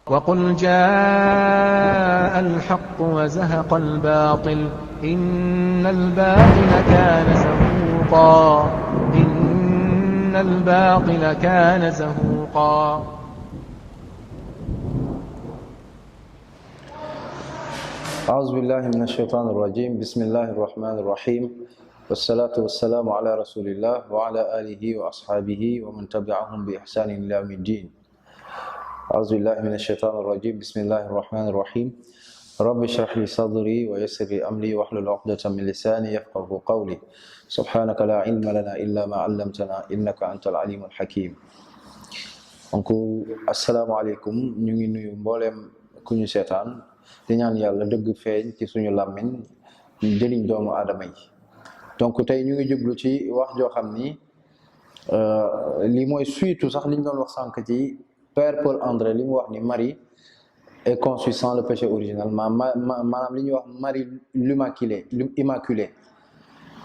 وقل جاء الحق وزهق الباطل إن الباطل كان زهوقا إن الباطل كان زهوقا. أعوذ بالله من الشيطان الرجيم. بسم الله الرحمن الرحيم، والصلاة والسلام على رسول الله وعلى آله وأصحابه ومن تبعهم بإحسان إلى يوم الدين. أعوذ بالله من الشيطان الرجيم. بسم الله الرحمن الرحيم. رب اشرح لي صدري ويسر لي أمري واحلل عقدة من لساني يفقهوا قولي. سبحانك لا علم لنا إلا ما علمتنا إنك أنت العليم الحكيم. Donc asalaamaaleykum, ñu ngi nuyu mboolem ku ñu seetaan di ñaan yàlla dëgg feeñ ci suñu làmmiñ jëriñ doomu aadama yi. Donc tey ñu ngi jublu ci wax joo xam ni lii mooy suite sax li ñu doon wax sànq ci Père Paul André li mu wax ni Marie est conçue sans le péché originel, maanaam li ñuy wax Marie l'immaculée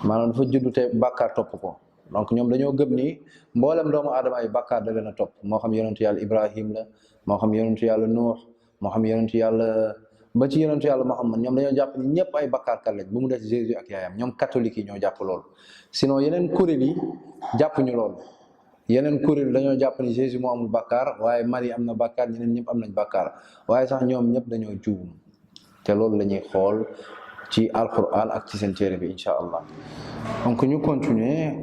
maanaam dafa juddu te bàkkaar topp ko. Donc ñoom dañoo gëm ni mboolem doomu aadama yi bàkkaar da leen a topp, moo xam yonentu yàlla Ibrahim la, moo xam yonentu yàlla Nuux, moo xam yonentu yàlla ba ci yonentu yàlla Muhammad. Ñoom dañoo jàpp ni ñëpp ay bàkkaarkat lañ bu mu des Jésus ak yaayam. Ñoom catholique yi ñoo jàpp loolu, sinon yeneen kuréel yi jàppuñu loolu. yeneen kuréel dañoo jàpp ni Jésus moo amul bàkkaar, waaye Marie am na bàkkaar, ñeneen ñëpp am nañ bàkkaar, waaye sax ñoom ñëpp dañoo juum. te loolu la ñuy xool ci alquran ak ci seen téere bi incha allah. Donc ñu continuer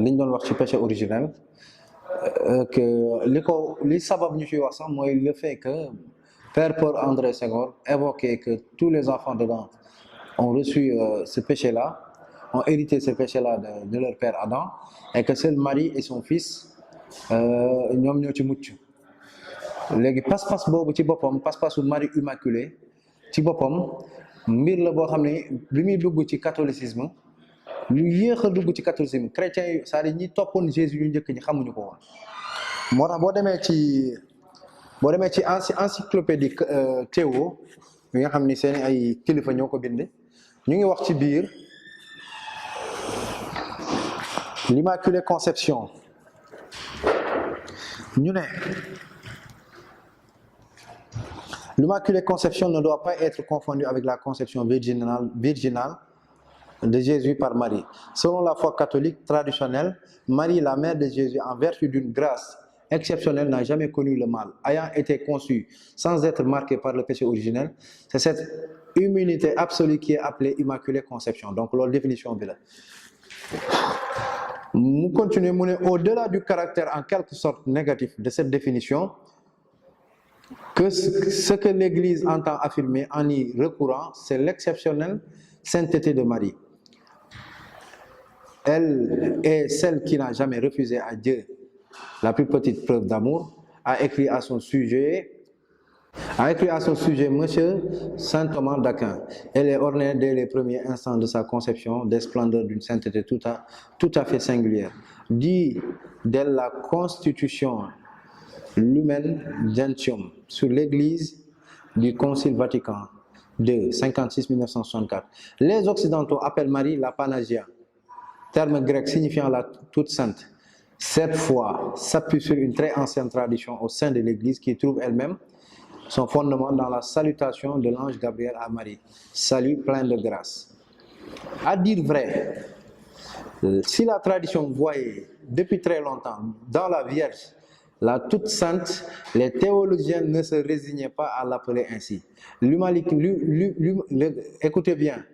liñ doon wax ci péché originel, que li sabab ñu ciy wax sax mooy le fait que Père Paul André Senghor évoquait que tous les enfants dedans ont reçu ce péché-là, ont hérité ce péché-là de leur père Adam, et que seule Marie et son fils ñoom ñoo ci mucc. léegi pas-pas boobu ci boppam, pas-pasu Marie immaculée ci boppam mbir la boo xam ne bi muy dugg ci catholicisme, lu yéex a dugg ci catholicisme, chrétiens yi c'est-à-dire ñi toppoon Jésus yu njëkk ñi xamuñu ko woon. moo tax boo demee ci encyclopédie Théo bi nga xam ni seen ay kilifa ñoo ko bind, ñu ngi wax ci biir l'Immaculée Conception. ñu ne l'Immaculée Conception ne doit pas être confondue avec la conception virginale de Jésus par Marie. Selon la foi catholique traditionnelle, Marie, la mère de Jésus, en vertu d'une grâce exceptionnelle, n'a jamais connu le mal. Ayant été conçue sans être marquée par le péché originel, c'est cette immunité absolue qui est appelée Immaculée Conception. Donc, la définition de là. Nous continuons, au-delà du caractère en quelque sorte négatif de cette définition, que ce que l'Église entend affirmer en y recourant, c'est l'exceptionnelle sainteté de Marie. Elle est celle qui n'a jamais refusé à Dieu la plus petite preuve d'amour, a écrit à son sujet Monsieur Saint Thomas d'Aquin. Elle est ornée dès les premiers instants de sa conception des splendeurs d'une sainteté tout à fait singulière. Dit d'elle la constitution Lumen Gentium sur l'Église du Concile Vatican II, 56-1964. Les Occidentaux appellent Marie la Panagia, terme grec signifiant la toute sainte. Cette foi s'appuie sur une très ancienne tradition au sein de l'Église qui trouve elle-même son fondement dans la salutation de l'ange Gabriel à Marie. Salut plein de grâce. À dire vrai, si la tradition voyait depuis très longtemps dans la Vierge la toute sainte, les théologiens ne se résignaient pas à l'appeler ainsi. Écoutez bien,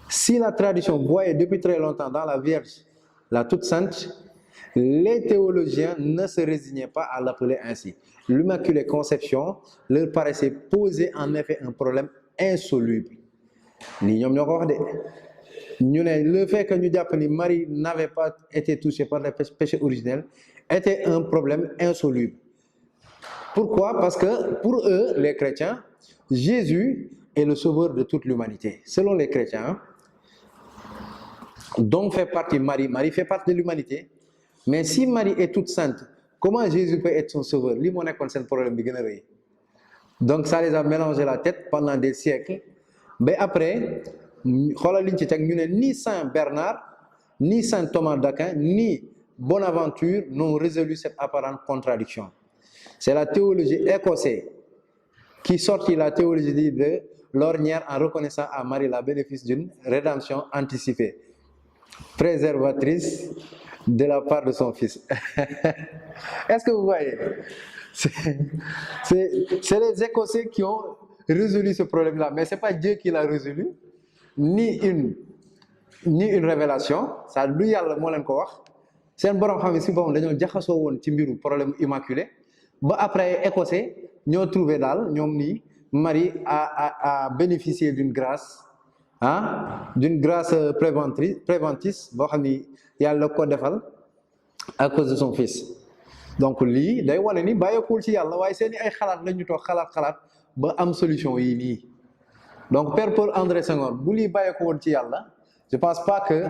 si la tradition voyait depuis très longtemps dans la Vierge la toute sainte, les théologiens ne se résignaient pas à l'appeler ainsi. L'Immaculée Conception leur paraissait poser en effet un problème insoluble. Le fait que nous disions que Marie n'avait pas été touchée par le péché originel était un problème insoluble. Pourquoi? Parce que pour eux, les chrétiens, Jésus est le sauveur de toute l'humanité. Selon les chrétiens, dont fait partie Marie, Marie fait partie de l'humanité. Mais si Marie est toute sainte, comment Jésus peut être son sauveur? C'est un problème. Donc ça les a mélangé la tête pendant des siècles. Mais après, ni Saint Bernard, ni Saint Thomas d'Aquin, ni Bonaventure n'ont résolu cette apparente contradiction. C'est la théologie écossaise qui sortit la théologie de l'ornière en reconnaissant à Marie le bénéfice d'une rédemption anticipée, préservatrice de la part de son fils. Est-ce que vous voyez? C'est les Écossais qui ont résolu ce problème-là, mais ce n'est pas Dieu qui l'a résolu, ni une révélation. Ça du yàlla moo leen ko wax seen borom xam ne si boppam dañoo jaxasoo woon ci mbiru problème immaculé ba après Écossais ñoo trouvé daal ñoom nii Marie a bénéficié d'une grâce d'une grâce préventrice boo xam ni yàlla ko defal à cause de son fils. Donc lii day wane ni bàyyeekul ci yàlla waaye seeni ay xalaat la ñu toog xalaat ba am solution yii nii. Donc Père Paul André Senghor bu lii bàyyeeku woon ci yàlla, je pense pas que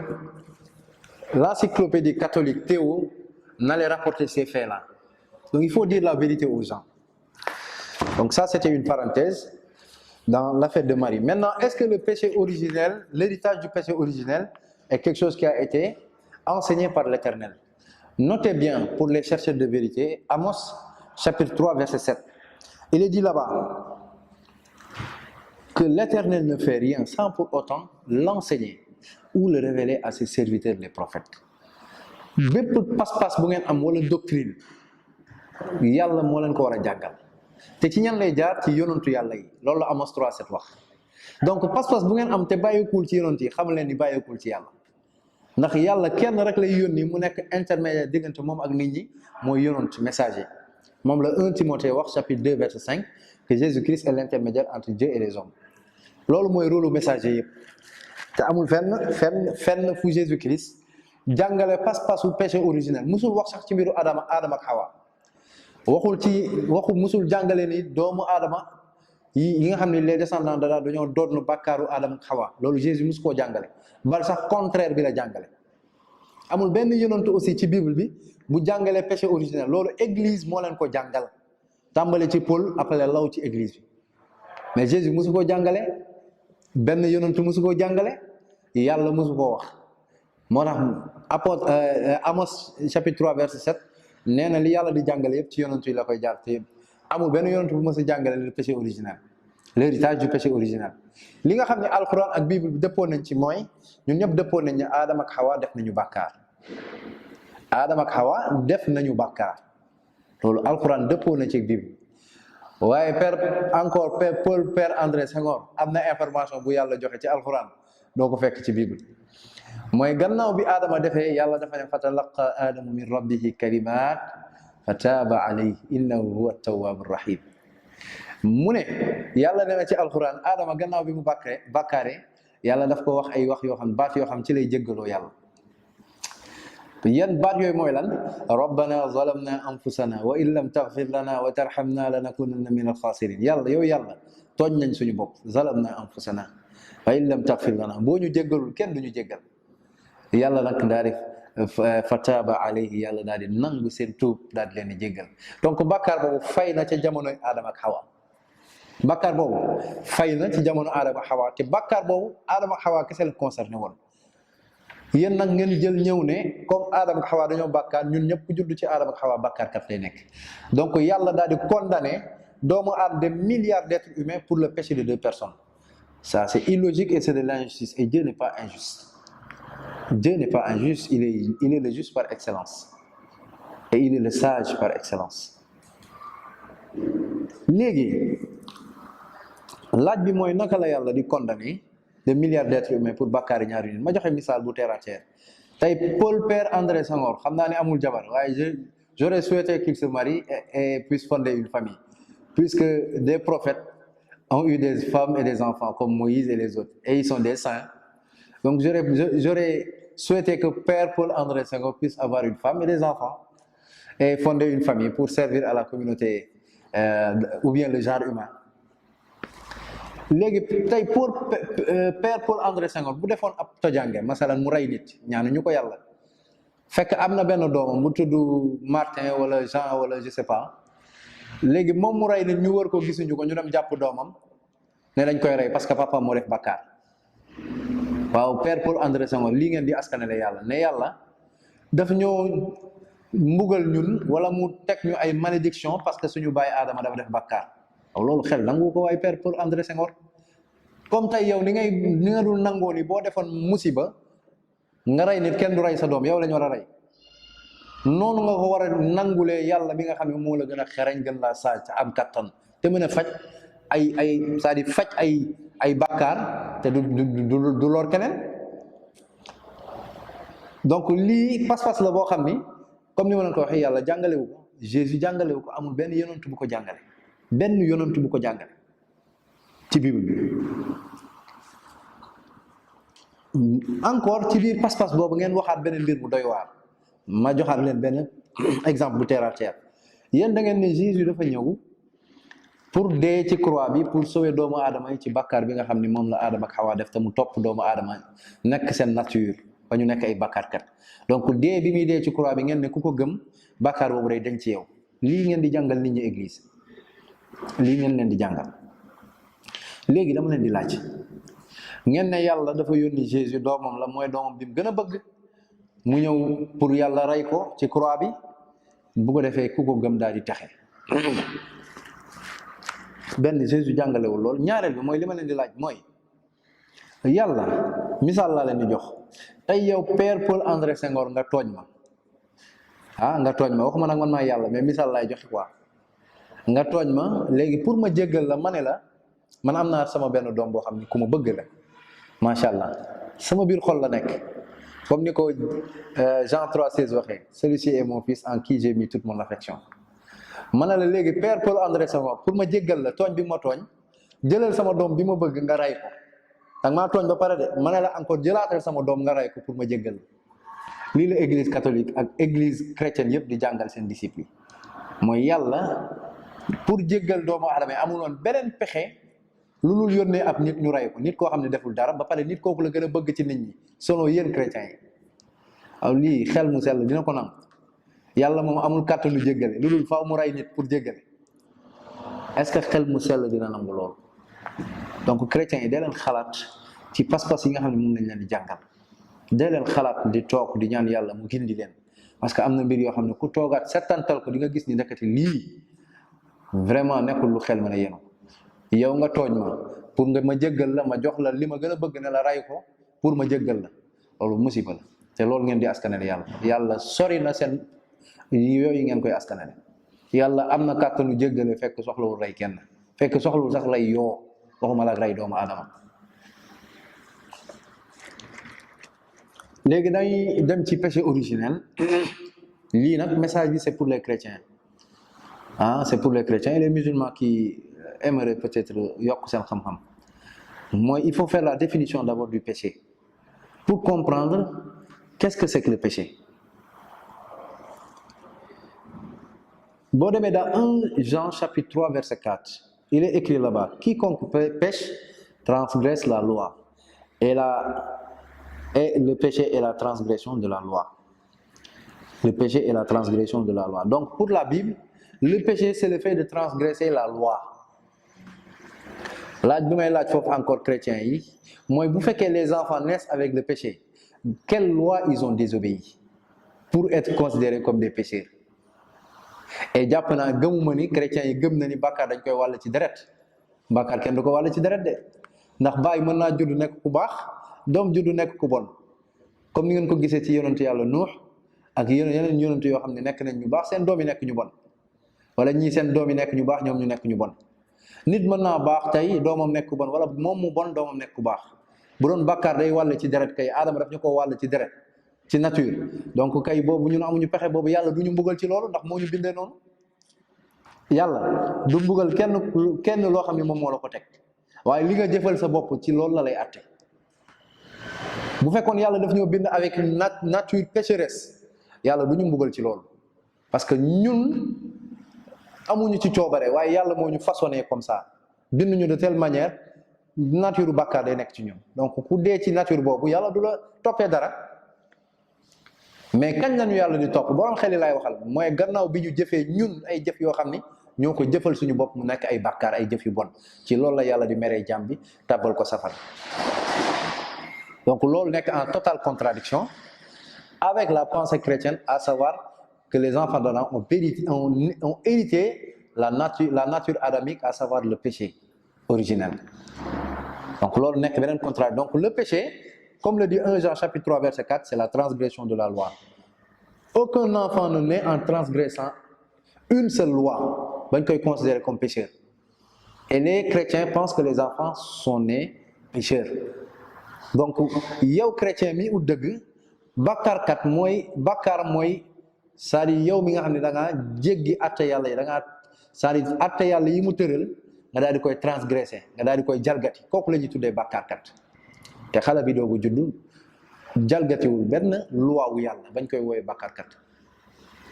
l'encyclopédie catholique Théo n'allait rapporter ces faits-là. Donc il faut dire la vérité aux gens. Donc ça c'était une parenthèse dans l'affaire de Marie. Maintenant, est-ce que le péché originel, l'héritage du péché originel est quelque chose qui a été enseigné par l'Éternel? Notez bien, pour les chercheurs de vérité, Amos chapitre 3 verset 7. Il est dit là-bas que l'Éternel ne fait rien sans pour autant l'enseigner ou le révéler à ses serviteurs les prophètes. bépp pas-pas bu ngeen am wala doctrine yàlla moo leen ko war a jàngal te ci ñan lay jaar ci yonantu yàlla yi loolu la Amos 3:7 wax. Donc pas-pas bu ngeen am te bàyyikul ci yonant yi xam leen ni bàyyikul ci yàlla ndax yàlla kenn rek lay yónni mu nekk intermédiaire diggante moom ak nit ñi mooy yonant messager. Moom la 1 Timothée wax chapitre 2 verset 5 que Jésus-Christ est l'intermédiaire entre Dieu et les hommes. Loolu mooy rôle messager yëpp te amul fenn fu Jésus-Christ jàngale pas-pasu péché originel musul wax sax ci mbiru Adama ak Hawa waxu musul jàngale ni doomu Adama yi nga xam ne les descendants de dañoo doon bàkkaaru Adama ak Hawa loolu Jésus musu koo jàngale bal sax contraire bi la jàngale. Amul benn yonantu aussi ci Bible bi bu jàngale péché originel loolu église moo leen ko jàngal tàmbale ci Paul après law ci église bi mais Jésus musu koo jàngale benn yonantu musu koo jàngale yàlla musu koo wax. Moo tax apôtre Amos chapitre 3 verset 7 nee na li yàlla di jàngale yëpp ci yonantu yi la koy jaar te amul benn yonantu bu mës a jàngale le péché originel, l'héritage du péché originel. Li nga xam ne alxuraan ak bible bi dëppoo nañ ci mooy ñun ñëpp dëppoo nañ ne Adama ak Hawa def nañu bàkkaar. Adama ak Hawa def nañu bàkkaar loolu alxuraan dëppoo na ci bible waaye Père André Senghor am na information bu yàlla joxe ci alxuraan doo ko fekk ci bible. mooy gannaaw bi Adama defee yàlla dafa ne fatalaqa Adamu min rabbihi kalimaat fa taaba alayhi innahu huwa tawwaabu rahim. mu ne yàlla nee na ci alxuraan Adama gannaaw bi mu bàkkaare yàlla daf ko wax ay wax yoo xam baat yoo xam ci lay jéggaloo yàlla. yan baat yooyu mooy lan rabbana zalamna anfusana wa in lam taghfir lana wa tarhamna lanakunanna min alxaasirin. yàlla yow yàlla tooñ nañ suñu bopp zalamna anfusana wa in lam taghfir lana boo ñu jéggalul kenn duñu jéggal. yàlla nag daal di fataba alayhi yàlla daal di nangu seen tuub daal di leen di jéggal. Donc bàkkaar boobu fay na ca jamonoy Adama ak Hawa. Bàkkaar boobu fay na ci jamono Adama ak Hawa te bàkkaar boobu Adama ak Hawa kese la concerné woon. yéen nag ngeen jël ñëw ne comme Adama ak Hawa dañoo bàkkaar ñun ñëpp ku judd ci Adama ak Hawa bàkkaar kat lay nekk. Donc yàlla daal di condamné doomu aadama des milliards d'êtres humains pour le péché de 2 personnes. Ça c'est illogique et c'est de l'injustice et Dieu n'est pas injuste. Dieu n'est pas injuste, il est le juste par excellence. Et il est le sage par excellence. Léegi laaj bi mooy naka la yàlla di condamner des milliards d'êtres humains pour bàkkaari ñaari nit. Ma joxe misaal bu terre à terre. Tey Paul Père André Senghor xam naa ne amul jabar waaye j'aurais souhaité qu'il se marie et puisse fonder une famille. Puisque des prophètes ont eu des femmes et des enfants comme Moïse et les autres. Et ils sont des saints. Donc j'aurais souhaité que Père Paul André Senghor puisse avoir une femme et des enfants et fonder une famille pour servir à la communauté ou bien le genre humain. Léegi tey Père Paul André Senghor bu defoon ab tojange masalan mu rey nit ñaanuñu ko yàlla fekk am na benn doomam bu tudd Martin wala Jean wala je sais pas léegi moom mu rey nit ñu wër ko gisuñu ko ñu dem jàpp doomam ne dañ koy rey parce que papa moo def bàkkaar. Waaw Père Paul André Senghor lii ngeen di askanale yàlla ne yàlla daf ñoo mbugal ñun wala mu teg ñu ay malédiction parce que suñu bàyyi aadama dafa def bàkkaar loolu xel nangu ko waaye Père Paul André Senghor comme tey yow ni nga dul nangoo ni boo defoon musiba nga rey nit kenn du rey sa doom yow la ñu war a rey noonu nga ko war a nangulee yàlla mi nga xam ne moo la gën a xereñ gën laa saaj am kattan te mën a faj ay c'est-à-dire faj ay bàkkaar te du lor keneen. donc lii pas-pas la boo xam ni comme ni ma leen ko waxee yàlla jàngalewu ko Jésus jàngalewu ko amul benn yonent bu ko jàngale benn yonent bu ko jàngale ci Bible bi. encore ci biir pas-pas boobu ngeen waxaat beneen mbir bu doy waar ma joxaat leen benn exemple bu terre à terre yéen da ngeen ne Jésus dafa ñëw pour dee ci croix bi pour sauver doomu aadama yi ci bàkkaar bi nga xam ni moom la Aadama ak Xawa def te mu topp doomu aadama nekk seen nature ba ñu nekk ay bàkkaarkat donc dee bi muy dee ci croix bi ngeen ne ku ko gëm bàkkaar boobu day dañ ci yow lii ngeen di jàngal nit ñi église lii ngeen leen di jàngal léegi dama leen di laaj ngeen ne yàlla dafa yónni Jésus doomam la mooy doomam bi mu gën a bëgg mu ñëw pour yàlla rey ko ci croix bi bu ko defee ku ko gëm daal di texe benn Jésus jàngalewul lool ñaareel bi mooy li ma leen di laaj mooy yàlla misaal laa leen di jox tey yow Père Paul André Senghor nga tooñ ma nga tooñ ma waxuma nag man maa yàlla mais misaal laay joxe quoi nga tooñ ma léegi pour ma jéggal la ma ne la man am naa sama benn doom boo xam ne ku ma bëgg la macha allah sama biir xol la nekk comme ni ko Jean 3,16 waxee celui-ci est mon fils en qui j'ai mis toute mon affection. ma ne la léegi Père Paul André Senghor pour ma jéggal la tooñ bi ma tooñ jëlal sama doom bi ma bëgg nga ray ko danga maa tooñ ba pare de ma ne la encore jëlaatal sama doom nga ray ko pour ma jéggal la lii la église catholique ak église chrétienne yëpp di jàngal seen disciples mooy yàlla pour jéggal doomu aadama yi amul woon beneen pexe lu dul yónnee ab nit ñu ray ko nit koo xam ne deful dara ba pare nit kooku la gën a bëgg ci nit ñi selon yéen chrétiens yi waaw lii xel mu sell dina ko nangu yàlla moom amul kàttanu jéggale lu dul faaw mu ray nit pour jéggale est-ce que xel mu sell dina nangu loolu donc chrétiens yi dee leen xalaat ci pas-pas yi nga xam ne moom lañ leen di jàngal dee leen xalaat di toog di ñaan yàlla mu gindi leen parce que am na mbir yoo xam ne ku toogaat settantal ko di nga gis ni nekkati lii vraiment nekkul lu xel mën a yenu yow nga tooñ ma pour nga ma jéggal la ma jox la li ma gën a bëgg ne la ray ko pour ma jéggal la loolu musiba la te loolu ngeen di askanale yàlla sori na seen yooyu ngeen koy askanale yàlla am na kàttanu jéggale fekk soxlawul rey kenn fekk soxlawul sax lay yoo waxuma la rey doomu aadama léegi dañuy dem ci péché originel lii nag message bi c'est pour les chrétiens c'est pour les chrétiens et les musulmans qui aimeraient peut-être yokk seen xam-xam mooy il faut faire la définition d'abord du péché pour comprendre qu'est-ce que c'est que le péché. Boo demee dans 1 Jean chapitre 3 verset 4 il est écrit là-bas quiconque pêche transgresse la loi et le péché est la transgression de la loi. Le péché est la transgression de la loi. Donc pour la Bible le péché c'est le fait de transgresser la loi. laaj bi may laaj foofu encore chrétiens yi mooy bu fekkee les enfants naissent avec le péché quelle loi ils ont désobéi pour être considérés comme des pécheurs. et jàpp naa gëmuma ni chrétiens yi gëm na ni bàkkaar dañ koy wàll ci deret bàkkaar kenn du ko wàll ci deret de ndax baay mën naa judd nekk ku baax doom judd nekk ku bon comme ni ngeen ko gisee ci yonentu yàlla Nuux ak yeneen yonentu yoo xam ne nekk nañ ñu baax seen doom yi nekk ñu bon wala ñii seen doom yi nekk ñu baax ñoom ñu nekk ñu bon. nit mën naa baax tey doomam nekk ku bon wala moom mu bon doomam nekk ku baax bu doon bàkkaar day wàll ci deret kay Adama daf ñu ko wàll ci deret ci nature donc kay boobu ñun amuñu pexe boobu yàlla du ñu mbugal ci loolu ndax moo ñu bindee noonu yàlla du mbugal kenn loo xam ne moom moo la ko teg waaye li nga jëfal sa bopp ci loolu la lay atte bu fekkoon yàlla daf ñoo bind avec une nature pécheresse yàlla du ñu mbugal ci loolu parce que ñun amuñu ci coobare waaye yàlla moo ñu façonné comme ça bind ñu de telle manière nature bàkkaar day nekk ci ñun donc ku dee ci nature boobu yàlla du la toppee dara mais kañ lañu yàlla di topp borom xel yi laay waxal mooy gannaaw bi ñu jëfee ñun ay jëf yoo xam ni ñoo ko jëfal suñu bopp mu nekk ay bàkkaar ay jëf yu bon ci loolu la yàlla di meree jàmm bi tàbbal ko safara donc loolu nekk en totale contradiction avec la pensée chrétienne à savoir que les enfants d'Adam ont hérité la nature adamique, à savoir le péché originel. Donc loolu nekk beneen contraire. Donc le péché, comme le dit 1 Jean chapitre 3 verset 4, c'est la transgression de la loi. Aucun enfant ne naît en transgressant une seule loi bañ koy considérer comme pécheur. Et les chrétiens pensent que les enfants sont nés pécheurs. Donc yow chrétien mi ut dëgg bàkkaarkat mooy c'est-à-dire yow mi nga xam ne da ngaa jéggi atte yàlla yi da ngaa c'est-à-dire atte yàlla yi mu tëral nga daal di koy transgressé nga daal di koy jalgati kooku la ñuy tuddee bàkkaarkat. te xale bi doogu juddu jalgatiwul benn loi wu yàlla bañ koy woowee bàkkaarkat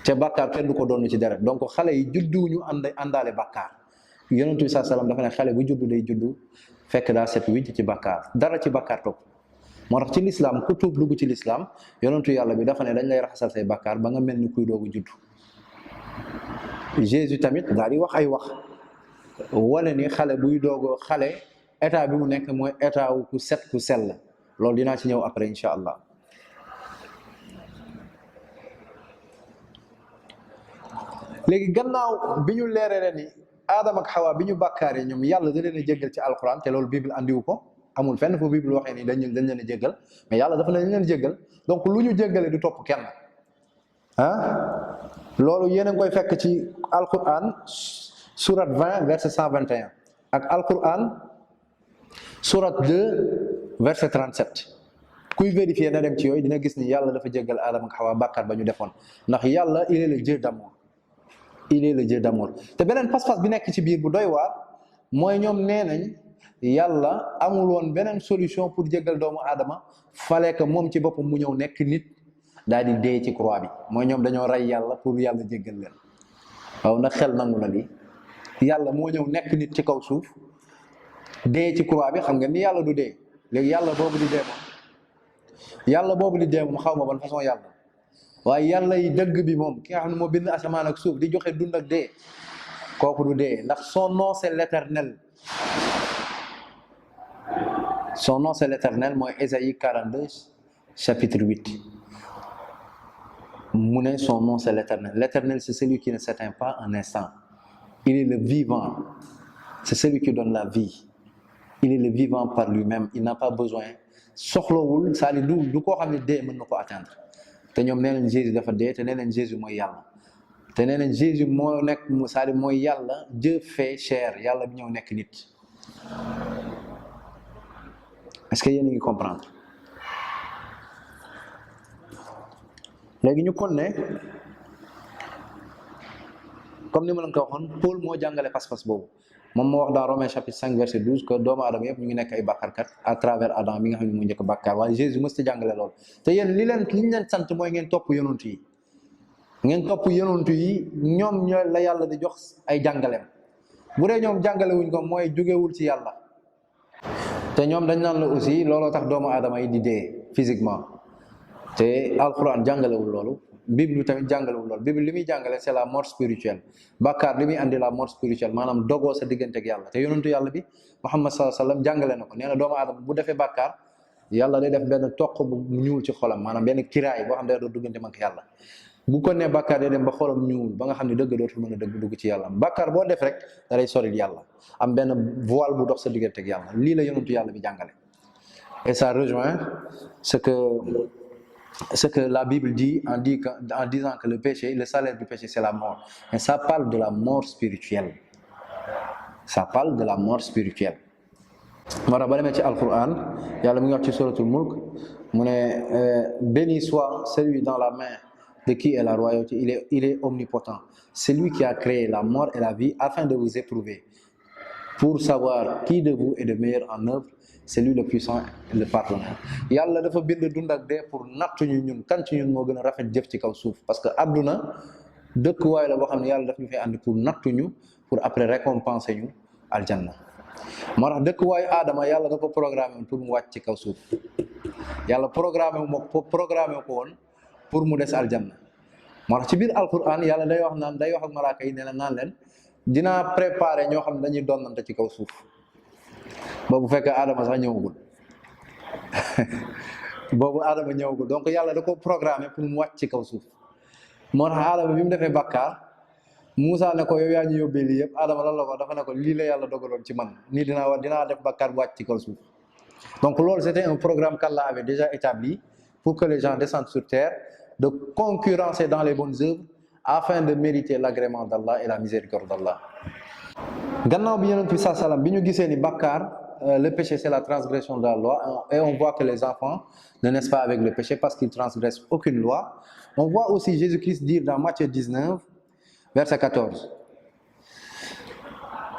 te bàkkaar kenn du ko doon ci deret. Donc xale yi judduwuñu àndaale bàkkaar. Yonent bi saa salaam dafa ne xale bu juddu day juddu fekk daa set wicc ci bàkkaar dara ci bàkkaar topp. moo tax ci l'islam ku tuub dugg ci l'islam yonentu yàlla bi dafa ne dañ lay raxasal say bàkkaar ba nga mel ni kuy doogu juddu. Jésus tamit daal di wax ay wax wane ni xale buy doogoo xale état bi mu nekk mooy état wu ku set ku sell. loolu dinaa ci ñëw après incha allah. léegi gannaaw bi ñu leeree ni Aadama ak Xawa bi ñu bàkkaaree ñoom yàlla da leen a jéggal ci alquran te loolu Bible andiwu ko amul fenn fu Bible waxee ni dañ leen a jéggal mais yàlla dafa ne dañ leen jéggal. donc lu ñu jéggale du topp kenn loolu yéen a ngi koy fekk ci alquran surat 20 verset 121 ak alquran surat 2 verset 37 kuy vérifier na dem ci yooyu dina gis ni yàlla dafa jéggal Aadama ak Xawa bàkkaar ba ñu defoon ndax yàlla il est le Dieu d'amour. Il est le Dieu d'amour. te beneen pas-pas bi nekk ci biir bu doy waar mooy ñoom nee nañ yàlla amul woon beneen solution pour jéggal doomu aadama fallait que moom ci boppam mu ñëw nekk nit daal di dee ci croix bi mooy ñoom dañoo rey yàlla pour yàlla jéggal leen. waaw nag xel nangu na lii yàlla moo ñëw nekk nit ci kaw suuf dee ci croix bi xam nga ni yàlla du dee léegi yàlla boobu di dee moom xaw ma ban façon yàlla. waaye yàlla yi dëgg bi moom ki nga xam ne moo bind asamaan ak suuf di joxe dund ak dee kooku du dee ndax son nom c'est l'éternel. Son nom c'est l'éternel mooy Ésaïe 42 chapitre 8 mu ne son nom c'est l'éternel. L'éternel c'est celui qui ne s'éteint pas un instant. Il est le vivant. C'est celui qui donne la vie. Il est le vivant par lui-même. Il n'a pas besoin soxlawul c'est-à-dire du koo xam ne dee mën na ko atteindre. te ñoom nee nañ Jésus dafa dee te nee nañ Jésus mooy yàlla te nee nañ Jésus moo nekk c'est-à-dire mooy yàlla Dieu fait chair yàlla bi ñëw nekk nit. Est-ce que yéen a ngi comprendre? léegi ñu kon ne comme ni ma leen ko waxoon Paul moo jàngale pas-pas boobu moom moo wax dans Romains chapitre 5 verset 12 que doomu aadama yëpp ñu ngi nekk ay bàkkaarkat à travers Adam mi nga xam ne mu njëkk bàkkaar waaye Jésus mës ta jàngale lool. te yéen li ñu leen sant mooy ngeen topp yonent yi ñoom ñoo la yàlla di jox ay jàngaleem bu dee ñoom jàngale wuñ ko mooy jógewul ci yàlla. te ñoom dañ naan la aussi looloo tax doomu aadama yi di dee physiquement te alxuraan jàngalewul loolu Bible tamit jàngalewul loolu Bible li muy jàngale c'est la mort spirituelle bàkkaar li muy andi la mort spirituelle maanaam dogoo sa diggante ak yàlla te yonentu yàlla bi Muhammad sallallahu alayhi wasallam jàngale na ko nee na doomu aadama bu defee bàkkaar yàlla day def benn toq bu ñuul ci xolam maanaam benn kiraay boo xam ne doo diggante ak yàlla bu ko nee bàkkaar day dem ba xolam ñuul ba nga xam ne dëgg dootul mën a dugg ci yàlla bàkkaar boo def rek da lay soril yàlla am benn voile bu dox sa diggante ak yàlla lii la yonentu yàlla bi jàngale. Et ça rejoint ce que la Bible dit en disant que le salaire du péché c'est la mort. Mais ça parle de la mort spirituelle. Ça parle de la mort spirituelle. moo tax ba demee ci alquran yàlla mu ngi wax ci suratul mulk mu ne béni soit celui dans la main de qui est la royauté, il est omnipotent. C'est lui qui a créé la mort et la vie afin de vous éprouver pour savoir qui de vous est le meilleur en œuvre. C'est lui le puissant et le pardonneur. yàlla dafa bind dund ak dee pour nattu ñu ñun kan ci ñun moo gën a rafet jëf ci kaw suuf parce que àdduna dëkkuwaay la boo xam ne yàlla daf ñu fay ànd pour nattu ñu pour après récompenser ñu aljanna. moo tax dëkkuwaayu aadama yàlla da ko programmé pour mu wàcc ci kaw suuf yàlla programmé ko woon pour mu des aljanna. moo tax ci biir alquran yàlla day wax ak malaaka yi ne la naan leen dinaa préparer ñoo xam ne dañuy donnante ci kaw suuf. boobu fekk Adama sax ñëwagul donc yàlla da ko programmé pour mu wàcc ci kaw suuf moo tax Adama bi mu defee bàkkaar Moussa ne ko yow yaa ñu yóbbee lii yëpp Adama lan la ko dafa ne ko lii la yàlla dogaloon ci man nii dinaa def bàkkaar bu wàcc ci kaw suuf. Donc loolu c'était un programme qu'Allah avait déjà établi pour que les gens descendent sur terre, de concurrencer dans les bonnes œuvres afin de mériter l'agrément d'Allah et la miséricorde d'Allah. Gannaaw bi Yonent bi sallallahu alayhi wa sallam bi ñu gisee ni bàkkaar le péché c'est la transgression de la loi et on voit que les enfants ne naissent pas avec le péché parce qu'ils transgressent aucune loi. On voit aussi Jésus-Christ dire dans Matthieu 19 verset 14.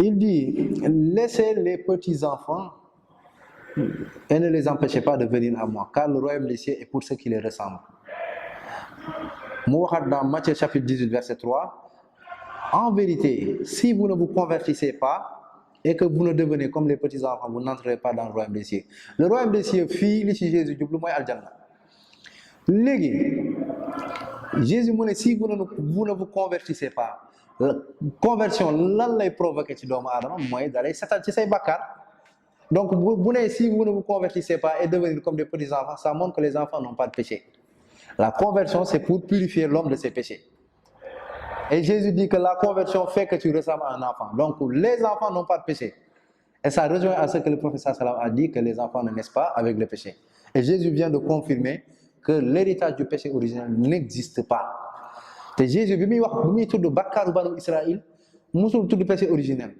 Il dit laissez les petits enfants et ne les empêchez pas de venir à moi car le royaume des cieux est pour ceux qui les ressemblent. Mu waxaat dans Matthieu chapitre 18 verset 3. En vérité, si vous ne vous convertissez pas et que vous ne devenez comme les petits enfants, vous n'entrerez pas dans le royaume des cieux. Le royaume des cieux fii li ci Jésus jublu mooy aljanna. Léegi Jésus mu ne si vous ne vous convertissez pas, conversion lan lay provoquer ci doomu aadama mooy dalay setal ci say bàkkaar. Donc bu ne si vous ne vous convertissez pas et devenir comme des petits enfants, ça montre que les enfants n'ont pas de péché. La conversion c'est pour purifier l'homme de ses péchés. Et Jésus dit que la conversion fait que tu ressembles à un enfant. Donc les enfants n'ont pas de péché. Et ça rejoint à ce que le prophète sallallahu alayhi wa sallam a dit, que les enfants ne naissent pas avec le péché. Et Jésus vient de confirmer que l'héritage du péché originel n'existe pas. Et Jésus bi muy wax bi muy tudd bakkaaru banu Israël musul tudd péché originel.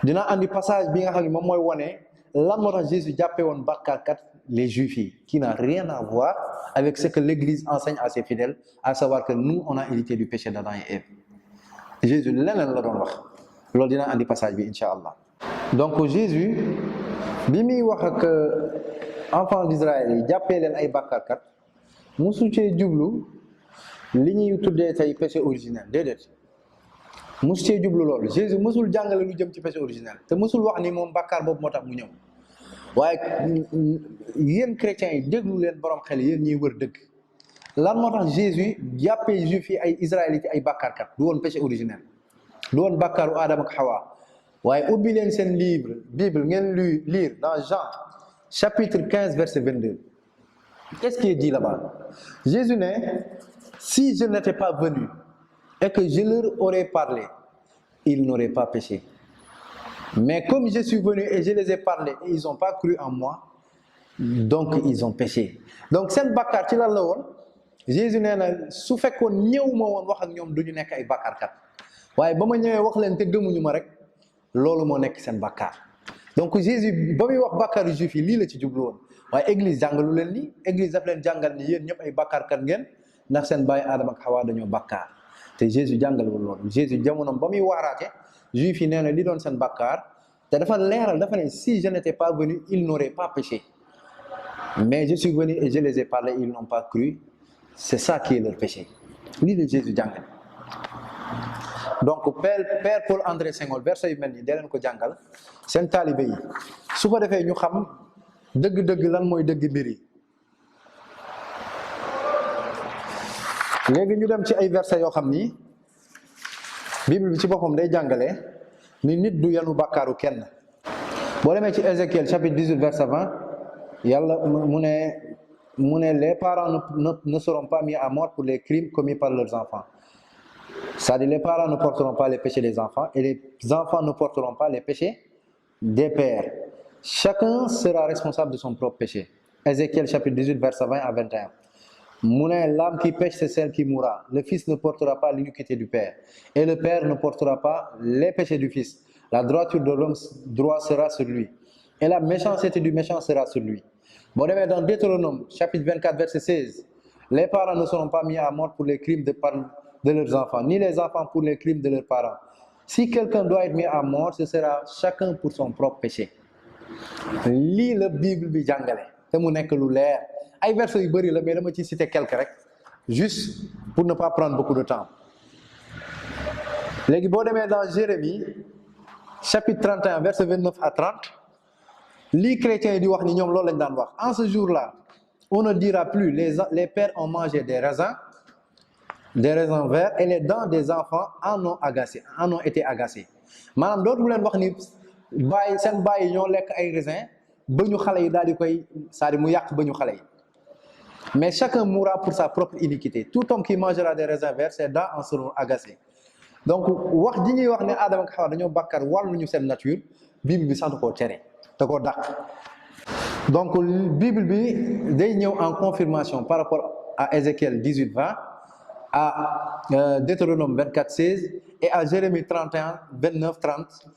Dina andi passage bi nga xam ne moom mooy wone lan moo tax Jésus jàppee woon bakkaarkat les juifs yi, qui n'a rien à voir avec ce que l'Église enseigne à ses fidèles, à savoir que nous on a hérité du péché d'Adam et Ève. Jésus leneen la doon wax loolu dina andi passage bi incha allah. Donc Jésus bi muy wax ak enfants d'Israël yi jàppee leen ay bakkaarkat musu cee jublu li ñuy tuddee tey péché originel déedéet. musu cee jublu loolu Jésus musul jàngale lu jëm ci péché originel te musul wax ni moom bàkkaar boobu moo tax mu ñëw waaye yéen chrétiens yi déglu leen borom xel yéen ñuy wër dëgg lan moo tax Jésus jàppee juif yi ay israélites ay bàkkaarkat du woon péché originel du woon bàkkaaru Adama ak Hawa waaye ubbi leen seen Bible ngeen lire dans Jean chapitre 15 verset 22. Qu'est-ce qui est dit là-bas? Jésus ne si je n'étais pas venu et que je leur aurais parlé, ils n'auraient pas péché. Mais comme je suis venu et je les ai parlé et ils n'ont pas cru en moi, donc ils ont péché. Donc seen bàkkaar ci lan la woon Jésus nee na su fekkoon ñëwuma woon wax ak ñoom du ñu nekk ay bàkkaarkat waaye ba ma ñëwee wax leen te gëmuñu ma rek loolu moo nekk seen bàkkaar. Donc Jésus ba muy wax bàkkaaru juif yi lii la ci jublu woon waaye église jàngalu leen nii église daf leen jàngal ni yéen ñëpp ay bàkkaarkat ngeen ndax seen baay Adama ak Hawa dañoo bàkkaar. te Jésus jàngalewul loolu Jésus jamonoom ba muy waaraate juif yi nee na li doon seen bàkkaar te dafa leeral dafa ne si je n'étais pas venu ils n'auraient pas péché mais je suis venu et je les ai parlé ils n'ont pas cru c'est ça qui est leur péché lii la Jésus jàngale. Donc Père Paul André Senghor verset yu mel nii da leen ko jàngal seen taalibe yi su ko defee ñu xam dëgg-dëgg lan mooy dëgg mbir yi. léegi ñu dem ci ay versets yoo xam ni Bible bi ci boppam day jàngale ni nit du yanu bàkkaaru kenn. boo demee ci Ézéchiel chapitre 18 verset 20 yàlla mu ne les parents ne seront pas mis à mort pour les crimes commis par leurs enfants. C'est-à-dire les parents ne porteront pas les péchés des enfants et les enfants ne porteront pas les péchés des pères. Chacun sera responsable de son propre péché. Ézéchiel chapitre 18 verset 20 à 21. Mu ne l'âme qui pêche c'est celle qui mourra. Le fils ne portera pas l'iniquité du père et le père ne portera pas les péchés du fils. La droiture de l'homme droit sera sur lui et la méchanceté du méchant sera sur lui. Bon, dans Deutéronome chapitre 24 verset 16, les parents ne seront pas mis à mort pour les crimes de leurs enfants, ni les enfants pour les crimes de leurs parents. Si quelqu'un doit être mis à mort, ce sera chacun pour son propre péché. Lii la Bible bi jàngale te mu nekk lu leer ay versets yu bëri la mais dama ci citer quelques rek juste pour ne pas prendre beaucoup de temps. Léegi boo demee dans Jérémie chapitre 31 verset 29 à 30 lii chrétiens yi di wax ni ñoom loolu lañ daan wax. En ce jour-là on ne dira plus les pères ont mangé des raisins verts et les dents des enfants en ont été agacées maanaam dootu leen wax ni seen bàyyi ñoo lekk ay raisins ba ñu xale yi daal di koy c'est-à-dire mu yàq ba ñu xale yi Mais chacun mourra pour sa propre iniquité. Tout homme qui mangera des raisins verts, ses dents en seront agacées. Donc wax ji ñuy wax ne Adama ak Hawa dañoo bàkkaar wàlluñu seen nature Bible bi sax da koo tere da koo dàq. Donc Bible bi day ñëw en confirmation par rapport à Ézéchiel 18:20, à Deutéronome 24:16 et à Jérémie 31:29-30,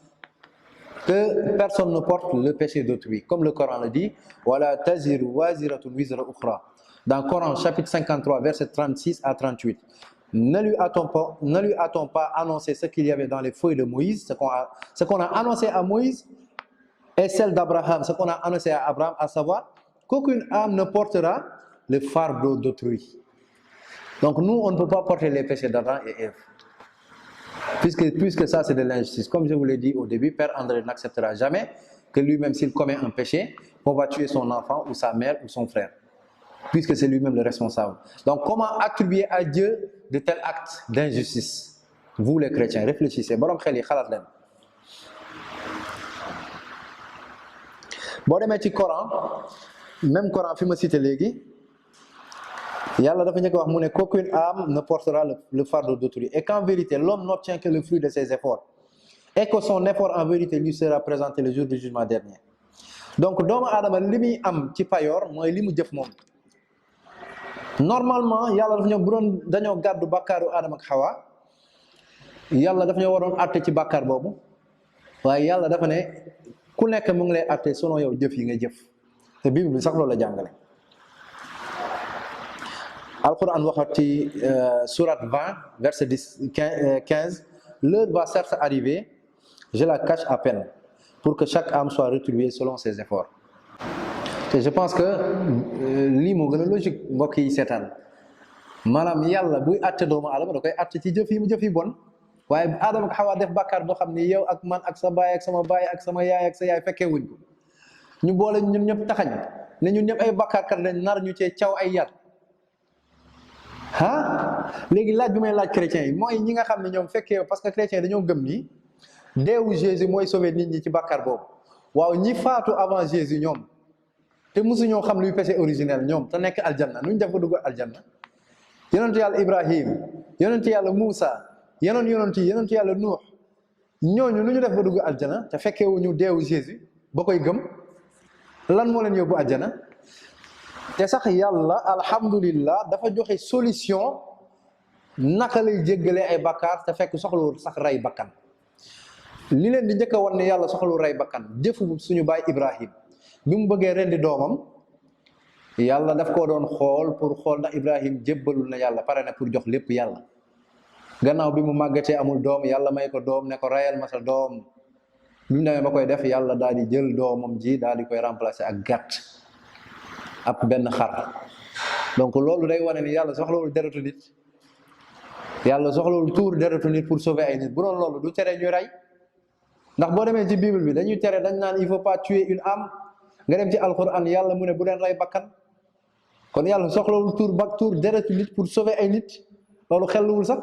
que personne ne porte le péché d'autrui. Comme le Coran le dit, Wala taziru waziratun wizra ukhra. Dans le Coran, chapitre 53, versets 36 à 38. Ne lui a-t-on pas annoncé ce qu'il y avait dans les feuilles de Moïse, ce qu'on a annoncé à Moïse, et celle d'Abraham, ce qu'on a annoncé à Abraham, à savoir qu'aucune âme ne portera le fardeau d'autrui. Donc nous, on ne peut pas porter les péchés d'Adam et Ève. Puisque ça c'est de l'injustice. Comme je vous l'ai dit au début, Père André n'acceptera jamais que lui-même, s'il commet un péché, on va tuer son enfant ou sa mère ou son frère, puisque c'est lui-même le responsable. Donc comment attribuer à Dieu de tels actes d'injustice? Vous les chrétiens, réfléchissez. Borom xel yi xalaat leen. Boo demee ci Coran, même Coran fi ma cité léegi, Yàlla dafa njëkk wax mu ne qu'aucune âme ne portera le fardeau d'autrui, et qu'en vérité l'homme n'obtient que le fruit de ses efforts, et que son effort en vérité lui sera présenté le jour du jugement dernier. Donc doomu aadama li muy am ci payoor mooy li mu jëf moom. Normalement Yàlla dafa ñëw bu doon dañoo gàddu bàkkaaru Adama ak Hawa, Yàlla dafa ñoo waroon àtte ci bàkkaar boobu, waaye Yàlla dafa ne ku nekk mu ngi lay àtte selon yow jëf yi nga jëf. te Bible bi sax loolu la jàngale. Al-Quran waxat ci sourate 20 verset 15, l'heure va certes arriver, je la cache à peine, pour que chaque âme soit rétribuée selon ses efforts. te je pense que lii moo gën a logique mbokk yi seetaan maanaam Yàlla buy àtte doomu aadama da koy àtte ci jëf yi mu jëf yi bon, waaye Adama ak Hawa def bàkkaar boo xam ne yow ak man ak sa baay ak sama baay ak sama yaay ak sa yaay fekkee wuñ ko, ñu boole ñun ñëpp taxañ ne ñun ñëpp ay bàkkaarkat lañ, nar ñu cee caw ay yar. Léegi laaj bi may laaj chrétiens yi mooy ñi nga xam ne ñoom fekkee, parce que chrétiens dañoo gëm ni deewu Jésus mooy sauver nit ñi ci bàkkaar boobu. Waaw ñi faatu avant Jésus ñoom te mosu ñoo xam luy péché originel ñoom te nekk aljanna, nuñ def ko dugg aljanna? Yonentu Yàlla Ibrahim, yonentu Yàlla Muusa, yonentu Yàlla Nuux, ñooñu nu ñu def ba dugg aljanna te fekkee wu ñu deewu Jésus ba koy gëm? Lan moo leen yóbbu aljanna? te sax Yàlla alhamdulillah dafa joxe solution naka lay jéggalee ay bakkaar te fekk soxlawul sax rey bakkan. li leen di njëkk a wan ne Yàlla soxlawul rey bakkan, jëfu suñu baay Ibrahim bi mu bëggee rendi doomam, Yàlla daf koo doon xool pour xool ndax Ibrahim jébbalul na Yàlla, pare na pour jox lépp Yàlla. Gannaaw bi mu màggatee amul doom, Yàlla may ko doom ne ko reyal ma sa doom. bi mu demee ba koy def, Yàlla daal di jël doomam ji daal di koy remplacer ak gàtt, ab benn xar. Donc loolu day wane ni Yàlla soxlawul deretu nit, Yàlla soxlawul tuur deretu nit pour sauver ay nit. bu doon loolu du tere ñu rey, ndax boo demee ci Bible bi dañuy tere, dañ naan il faut pas tuer une âme. nga dem ci Alquran Yàlla mu ne bu leen rey bakkan. kon Yàlla soxlawul tuur deretu nit pour sauver ay nit. loolu xelluwul sax.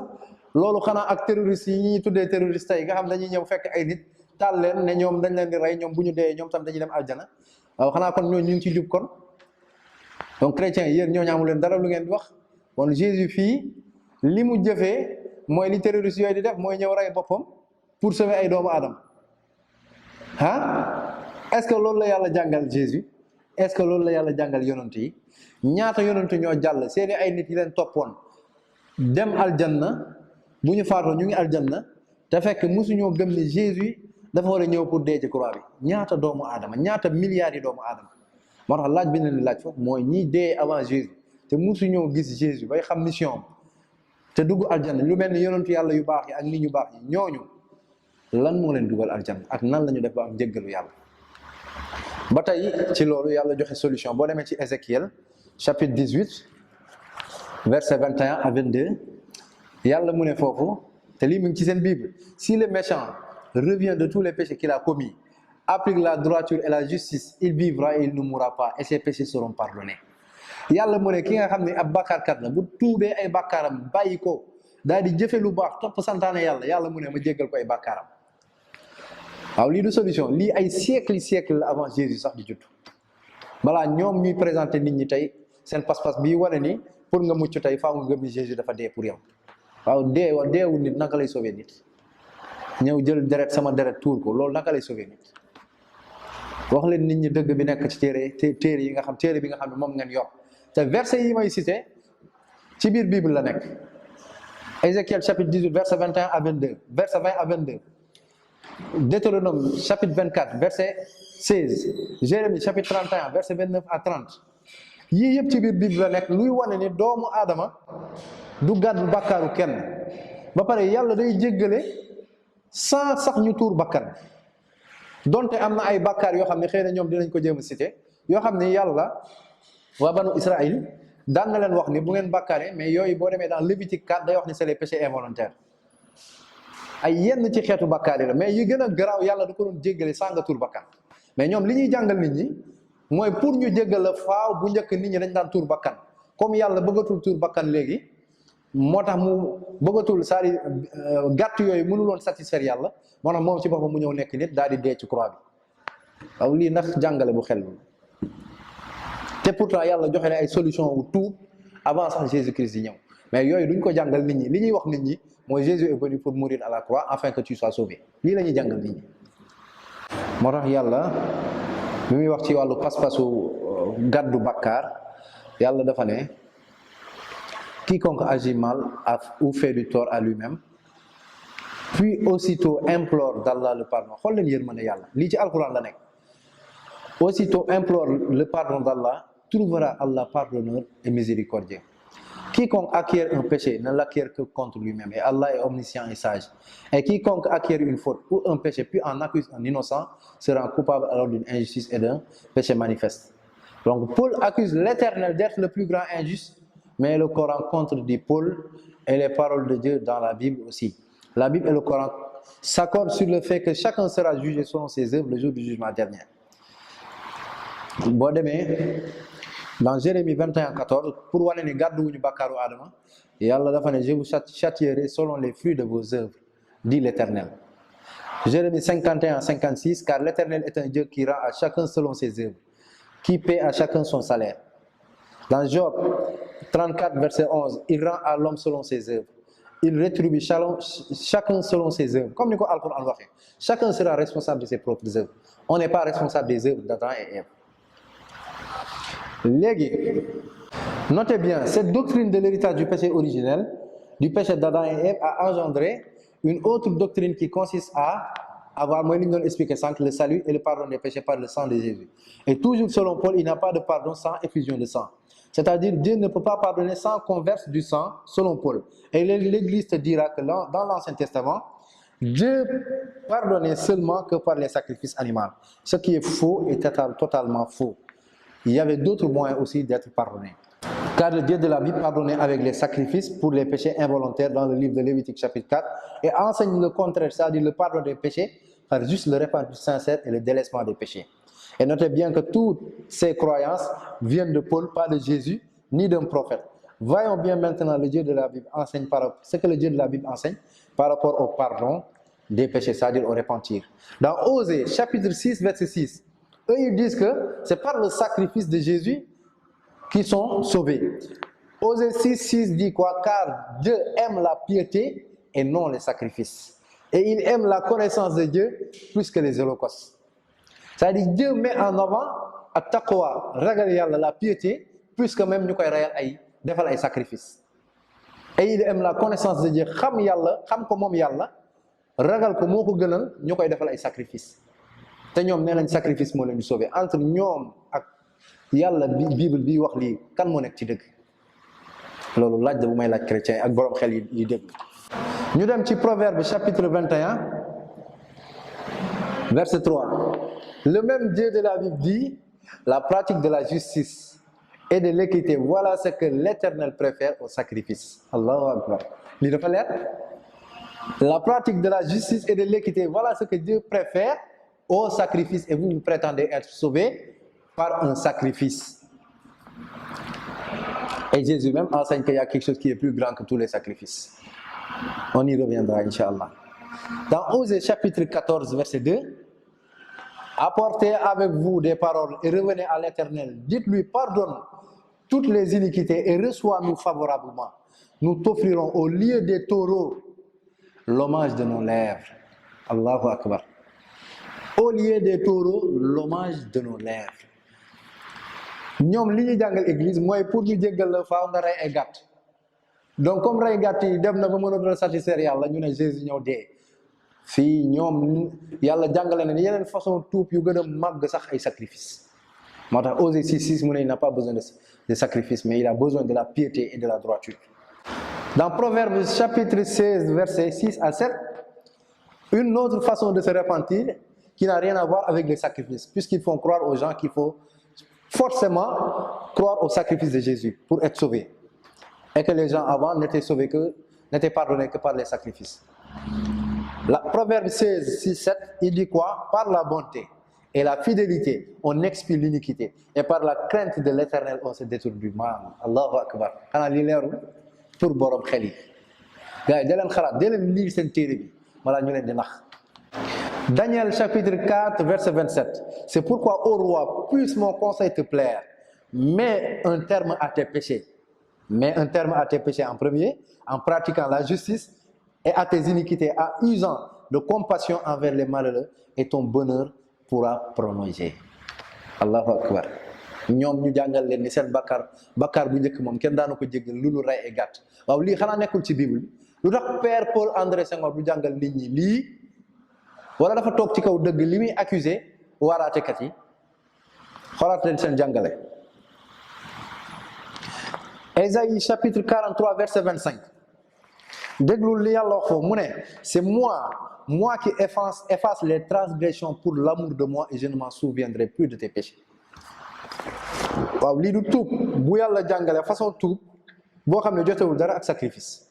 loolu xanaa ak terroristes yi ñuy tuddee terroristes yi nga xam dañuy ñëw fekk ay nit taal leen ne ñoom dañ leen di rey, ñoom bu ñu dee ñoom tam dañuy dem aljana. waaw xanaa kon ñooñu ñu ngi ci jub kon. donc chrétiens yi yéen ñooñu amu leen dara lu ngeen di wax. kon Jésus fii li mu jëfee mooy li terroristes yooyu di def, mooy ñëw rey boppam pour sauver ay doomu aadama. Est-ce que loolu la Yàlla jàngal Jésus? Est-ce que loolu la Yàlla jàngal yonent yi? ñaata yonent ñoo jàll seeni ay nit yi leen toppoon dem aljanna, bu ñu faatoo ñu ngi aljanna te fekk mosuñoo gëm ne Jésus dafa war a ñëw pour dee ci croix bi. ñaata doomu aadama, ñaata milliards yi doomu aadama. moo tax laaj bi ne ni laaj foofu mooy ñi dee avant Jésus te mosuñoo gis Jésus bay xam mission te dugg aljanna, lu mel ni yonentu Yàlla yu baax yi ak nit ñu baax yi, ñooñu lan moo leen dugal aljanna ak nan la ñu def ba am njëggalu Yàlla? ba tey ci loolu Yàlla joxe solution. boo demee ci Ézéchiel chapitre 18 verset 21 à 22, Yàlla mu ne foofu, te lii mu ngi ci seen Bible: si le méchant revient de tous les péchés qu'il a commis, applique la droiture et la justice, il vivra et il ne mourra pas, et ses péchés seront pardonnés. Yàlla mu ne ki nga xam ne ab bàkkaarkat la, bu tuubee ay bàkkaaram bàyyi ko daal di jëfe lu baax topp santaane Yàlla mu ne ma jéggal ko ay bàkkaaram. waaw lii du solution, lii ay siècle la avant Jésus sax di judd. balaa ñoom ñuy présenter nit ñi tey seen pas-pas bii wane ni pour nga mucc tey faaw nga gëm ni Jésus dafa dee pour yow. waaw deewul nit naka lay sauver nit ñëw jël deret sama deret tuur ko loolu naka lay sauver nit. wax leen nit ñi dëgg bi nekk ci téere yi nga xam téere bi nga xam ne moom ngeen yor te verset yi may cité ci biir Bible la nekk. Ézéchiel chapitre 18 verset 21 à 22 verset 20 à 22 Deutéronome chapitre 24 verset 16 Jérémie chapitre 31 verset 29 à 30 yii yëpp ci biir Bible la nekk luy wane ni doomu aadama du gàddu bàkkaaru kenn ba pare yàlla day jéggale sans sax ñu tuur bakkan donte am na ay bàkkaar yoo xam ne xëy na ñoom dinañ ko jéem a cité yoo xam ne yàlla waa banu Israël daan na leen wax ni bu ngeen bàkkaaree mais yooyu boo demee dans Lévitique 4 day wax ni c'est les péchés involontaires ay yenn ci xeetu bàkkaar yi la mais yi gën a garaaw yàlla da ko doon jéggale sans nga tuur bakkan mais ñoom li ñuy jàngal nit ñi mooy pour ñu jéggal la faaw bu njëkk nit ñi dañ daan tuur bakkan comme yàlla bëggatul tuur bakkan léegi moo tax mu bëggatul c'est-à-dire gàtt yooyu mënuloon satisfaire yàlla moo tax moom ci boppam mu ñëw nekk nit daal di dee ci croix bi waaw lii ndax jàngale bu xel te pourtant yàlla joxe na ay solution wu tuub avant sax Jésus Christ di ñëw mais yooyu duñ ko jàngal nit ñi li ñuy wax nit ñi mooy Jésus est venu pour mourir à la croix afin que tu sois sauvé lii la ñuy jàngal nit ñi. moo tax yàlla bi muy wax ci wàllu pas-pasu gàddu bàkkaar yàlla dafa ne quiconque agit mal ou fait du tort à lui-même puis aussitôt implore d'Allah le pardon xool leen yërmande yàlla lii ci alquran la nekk aussitôt implore le pardon d'Allah trouvera Allah pardonneur et miséricordieux. Quiconque acquiert un péché ne l'acquiert que contre lui-même et Allah est omniscient et sage. Et quiconque acquiert une faute ou un péché puis en accuse un innocent sera coupable alors d'une injustice et d'un péché manifeste. Donc Paul accuse l'Éternel d'être le plus grand injuste, mais le Coran contredit Paul et les paroles de Dieu dans la Bible aussi. La Bible et le Coran s'accordent sur le fait que chacun sera jugé selon ses œuvres le jour du jugement dernier. boo demee dans Jérémie 21:14 pour wane ni gàdduwuñu bàkkaaru Adama yàlla dafa ne je vous châtierai selon les fruits de vos œuvres dit l'Éternel. Jérémie 51:56 car l'Éternel est un Dieu qui rend à chacun selon ses œuvres, qui paie à chacun son salaire. Dans Job 34 verset 11 il rend à l'homme selon ses œuvres, il rétribue chacun selon ses œuvres. Comme ni ko Alquran waxee chacun sera responsable de ses propres œuvres. On n'est pas responsable des œuvres d'Adam et Ève. Léegi notez bien, cette doctrine de l'héritage du péché originel, du péché d'Adam et Ève a engendré une autre doctrine qui consiste à avoir, mooy li ñu doon expliquer sànq, le salut et le pardon des péchés par le sang de Jésus. Et toujours selon Paul, il n'y a pas de pardon sans effusion de sang. C'est-à-dire Dieu ne peut pas pardonner sans qu'on verse du sang, selon Paul. Et l'Église te dira que dans l'Ancien Testament, Dieu pardonnait seulement que par les sacrifices animaux. Ce qui est faux et totalement faux. Il y avait d'autres moyens aussi d'être pardonné. Car le Dieu de la Bible pardonnait avec les sacrifices pour les péchés involontaires dans le livre de Lévitique chapitre 4 et enseigne le contraire, c'est-à-dire le pardon des péchés par juste le repentir sincère et le délaissement des péchés. Et notez bien que toutes ces croyances viennent de Paul, pas de Jésus, ni d'un prophète. Voyons bien maintenant le Dieu de la Bible enseigne ce que le Dieu de la Bible enseigne par rapport au pardon des péchés, c'est-à-dire au repentir. Dans Osée chapitre 6 verset 6, eux ils disent que c'est par le sacrifice de Jésus qu'ils sont sauvés. Osée 6:6 dit quoi? Car Dieu aime la piété et non les sacrifices. Et il aime la connaissance de Dieu plus que les holocaustes. C'est-à-dire Dieu met en avant ak taqwa, ragal yàlla, la piété, plus que même ñu koy rayal defal ay sacrifices. Et il aime la connaissance de Dieu, xam yàlla, xam ko moom yàlla, ragal ko moo ko gënal ñu koy defal ay sacrifices. te ñoom nee nañ sacrifice moo leen di sauver. Entre ñoom ak yàlla Bible bi wax lii kan moo nekk ci dëgg? Loolu laaj da bu may laaj chrétien ak borom xel yi dégg. ñu dem ci Proverbe chapitre 21 verset 3. Le même Dieu de la Bible dit la pratique de la justice et de l'équité, voilà ce que l'Éternel préfère au sacrifice. Allahu Akbar. Lii dafa leer. La pratique de la justice et de l'équité, voilà ce que Dieu préfère au sacrifice. Et vous prétendez être sauvés par un sacrifice. Et Jésus même enseigne qu'il y a quelque chose qui est plus grand que tous les sacrifices. On y reviendra, Inch'Allah. Dans Osée chapitre 14, verset 2, apportez avec vous des paroles et revenez à l'Éternel. Dites-lui, pardonne toutes les iniquités et reçois-nous favorablement. Nous t'offrirons au lieu des taureaux l'hommage de nos lèvres. Allahu Akbar. Au lieu des taureaux, l'hommage de nos lèvres. ñoom li ñu jàngal église mooy pour ñu jéggal la faaw nga rey ay gàtt donc comme rey gàtt yi dem na ba mënatul satisfaire yàlla ñu ne Jésus ñëw dee fii ñoom yàlla jàngale na yeneen façon tuub yu gën a màgg sax ay sacrifice moo tax Osée 6:6 mu ne il n'a pas besoin de sacrifice mais il a besoin de la piété et de la droiture. Dans Proverbes chapitre 16 versets 6 à 7, une autre façon de se repentir qui n'a rien à voir avec les sacrifices, puisqu'ils font croire aux gens qu'il faut forcément croire au sacrifice de Jésus pour être sauvé. Et que les gens avant n'étaient pardonnés que par les sacrifices. Proverbe 16:6-7, il dit quoi? Par la bonté et la fidélité, on expie l'iniquité. Et par la crainte de l'Éternel, on se détourne du mal. Allahu Akbar. Xanaa li leeru pour borom xel yi. Gars yi da leen xalaat da leen lire seen téere bi wala ñu leen di nax. Daniel chapitre 4 verset 27. C'est pourquoi, ô roi, puisse mon conseil te plaire. Mets un terme à tes péchés. Mets un terme à tes péchés en premier, en pratiquant la justice et à tes iniquités, en usant de compassion envers les malheureux, et ton bonheur pourra prolonger. Allahu Akbar. ñoom ñu jàngal leen ni seen bakkaar bu njëkk moom kenn daanu ko jéggal lu rey ay gàtt waaw lii xanaa nekkul ci Bible lu tax Père Paul André Senghor du jàngal nit ñi lii wala dafa toog ci kaw dëgg li muy accusé waaraatekat yi xoolaat leen seen jàngale. Ésaïe chapitre 43 verset 25 déglul li yàlla wax foofu mu ne c'est moi qui efface les transgressions pour l'amour de moi et je ne m'en souviendrai plus de tes péchés. waaw lii du tuub bu yàlla jàngale façon tuub boo xam ne jotewul dara ak sacrifice.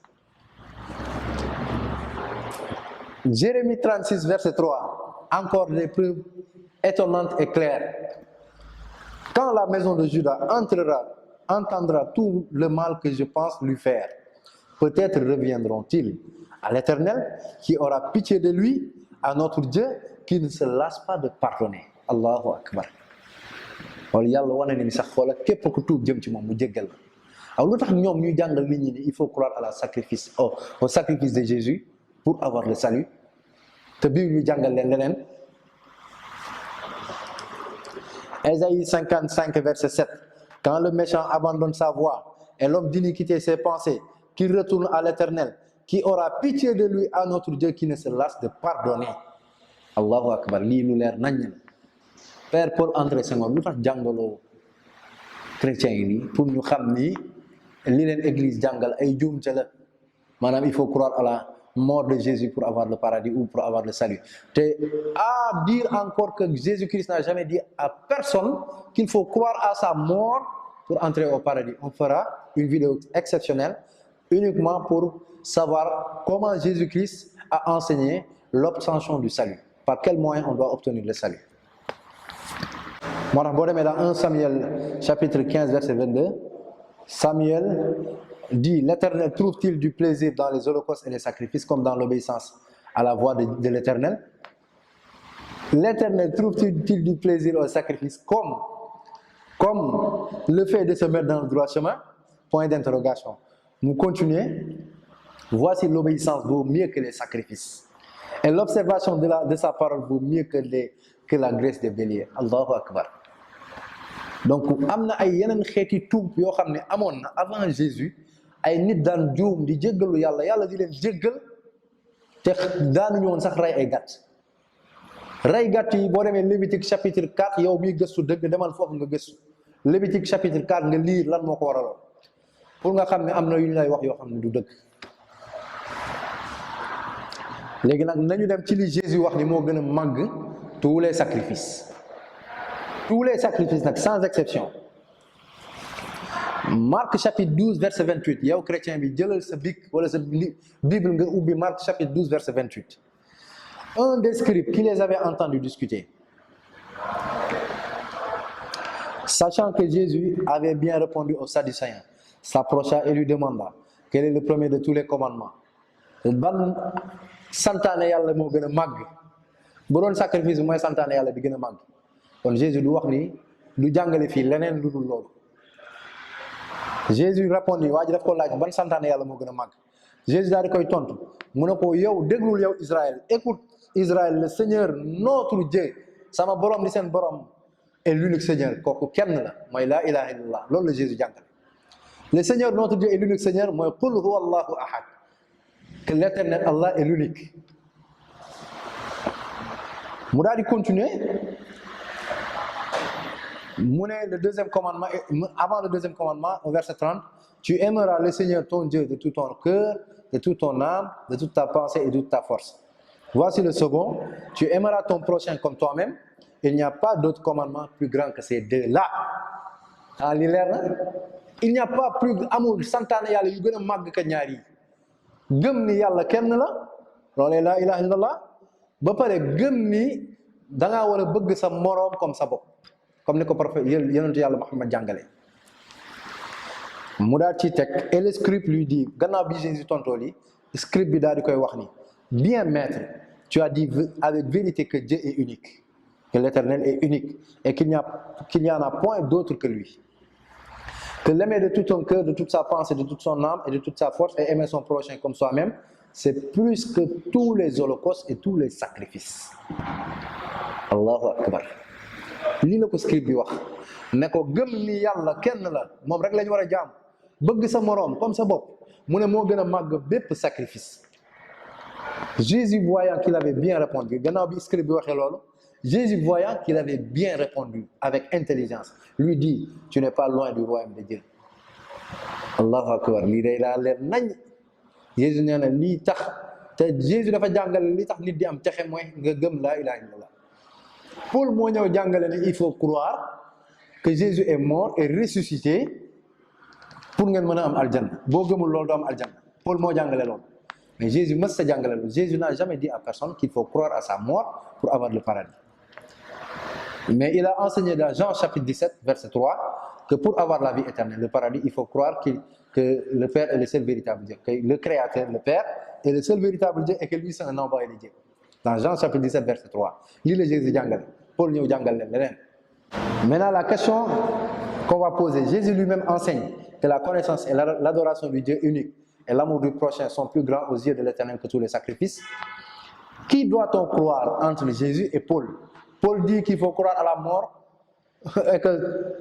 Jérémie 36 verset 3 encore des preuves étonnantes et claires. Quand la maison de Juda entendra tout le mal que je pense lui faire, peut-être reviendront-ils à l'Éternel qui aura pitié de lui, à notre Dieu qui ne se lasse pas de pardonner. Allahu Akbar. wala yàlla wane na ni sax xoola képp ku tuub jëm ci moom mu jéggal la aw lu tax ñoom ñuy jàngal nit ñi ni il faut croire à la sacrifice au sacrifice de Jésus pour avoir le salut te Bible ñu jàngal leen leneen. Ésaïe 55 verset 7 quand le méchant abandonne sa voie et l'homme d'iniquité ses pensées qui retourne à l'Éternel qui aura pitié de lui, à notre Dieu qui ne se lasse de pardonner. Allahu Akbar. Lii lu leer nañ la Père Paul André Senghor lu tax jàngaloo chrétiens yi nii pour ñu xam ni li leen église jàngal ay juumte la maanaam il faut croire à la mort de Jésus pour avoir le paradis ou pour avoir le salut. te à dire encore que Jésus-Christ n'a jamais dit à personne qu'il faut croire à sa mort pour entrer au paradis. On fera une vidéo exceptionnelle uniquement pour savoir comment Jésus-Christ a enseigné l'obtention du salut. Par quel moyen on doit obtenir le salut. Moo tax boo demee dans 1 Samuel chapitre 15 verset 22, Samuel dit: l'Éternel trouve-t-il du plaisir dans les holocaustes et les sacrifices comme dans l'obéissance à la voix de l'Éternel? L'Éternel trouve-t-il du plaisir au sacrifice comme le fait de se mettre dans le droit chemin? Point d'interrogation. Nous continuons. Voici l'obéissance vaut mieux que les sacrifices. Et l'observation de sa parole vaut mieux que la graisse des béliers. Allahu Akbar. Donc am na ay yeneen xeeti tuub yoo xam ne amoon na avant Jésus ay nit daan juum di jéggalu yàlla di leen jéggal te daanuñu woon sax rey ay gàtt yi boo demee Lévitique chapitre 4 yow miy gëstu dëgg demal foofu nga gëstu Lévitique chapitre 4 nga lire lan moo ko waraloon pour nga xam ne am na yu ñu lay wax yoo xam ne du dëgg. léegi nag nañu dem ci li Jésus wax ni moo gën a màgg tous les sacrifices nag sans exception. Marc chapitre 12 verset 28 yow chrétien bi jëlal sa bic wala sa Bible nga ubbi Marc chapitre 12 verset 28. Un des scribes qui les avait entendus discuter, sachant que Jésus avait bien répondu aux Sadducéens, s'approcha et lui demanda: quel est le premier de tous les commandements? Ban santaane yàlla moo gën a màgg? Bu doon sacrifice bi mooy santaane yàlla bi gën a màgg. Kon Jésus du wax ni du jàngale fii leneen lu dul loolu. Jésus répondit waa ji daf ko laaj ban santaane yàlla moo gën a màgg Jésus daal di koy tontu mu ne ko yow déglul yow Israël écoute Israël le Seigneur notre Dieu sama borom di seen borom est l'unique Seigneur kooku kenn la mooy laa ilaha illallah loolu la Jésus jàngale le Seigneur notre Dieu est l'unique Seigneur mooy qul huwa allahu ahad que l'éternel Allah est l'unique mu daal di continuer mu ne le deuxième commandement avant le deuxième commandement au verset 30 tu aimeras le Seigneur ton Dieu de tout ton cœur de toute ton âme de toute ta pensée et de toute ta force voici le second tu aimeras ton prochain comme toi-même il n'y a pas d'autre commandement plus grand que ces deux-là ah li leer na il n'y a pas plus amul santaane yàlla yu gën a màgg ka ñaar yi gëm ni yàlla kenn la loolee laa ilaha illallah ba pare gëm ni dangaa war a bëgg sa moroom comme sa bopp comme ni ko prophète yonentu yàlla Muhammad jàngale mu daal ci teg et le scribe lui dit gannaaw bi Jésus tontoo li scribe bi daal di koy wax ni bien maître tu as dit avec vérité que Dieu est unique que l'Éternel est unique et qu'il n'y en a point d'autre que lui que l'aimer de tout ton cœur de toute sa pensée de toute son âme et de toute sa force et aimer son prochain comme soi-même c'est plus que tous les holocaustes et tous les sacrifices Allahu akbar lii la ko scribe bi wax ne ko gëm ni yàlla kenn la moom rek la ñu war a jaam bëgg sa moroom comme sa bopp mu ne moo gën a màgg bépp sacrifice Jésus voyant qu'il avait bien répondu gannaaw bi scribe bi waxee loolu Jésus voyant qu'il avait bien répondu avec intelligence lui dit tu n'es pas loin du royaume de Dieu Allahu akbar lii day laa leer nañ Jésus nee na lii tax te Jésus dafa jàngale li tax nit di am texe mooy nga gëm laa ilaha illallah Paul moo ñëw jàngale ne il faut croire que Jésus est mort et ressuscité pour ngeen mën a am aljanna boo gëmul loolu doo am aljanna Paul moo jàngale loolu mais Jésus mës sa jàngale loolu Jésus n'a jamais dit à personne qu'il faut croire à sa mort pour avoir le paradis mais il a enseigné dans Jean chapitre 17 verset 3 que pour avoir la vie éternelle le paradis il faut croire que le Père est le seul véritable Dieu que le Créateur le Père est le seul véritable Dieu et que lui c'est un envoyé de Dieu dans Jean chapitre 17 verset 3 lii la Jésus jàngale Paul ñëw jàngal leen leneen maintenant la question qu'on va poser Jésus lui-même enseigne que la connaissance et l'adoration du Dieu unique et l'amour du prochain sont plus grands aux yeux de l'Éternel que tous les sacrifices. Qui doit-on croire entre Jésus et Paul? Paul dit qu'il faut croire à la mort et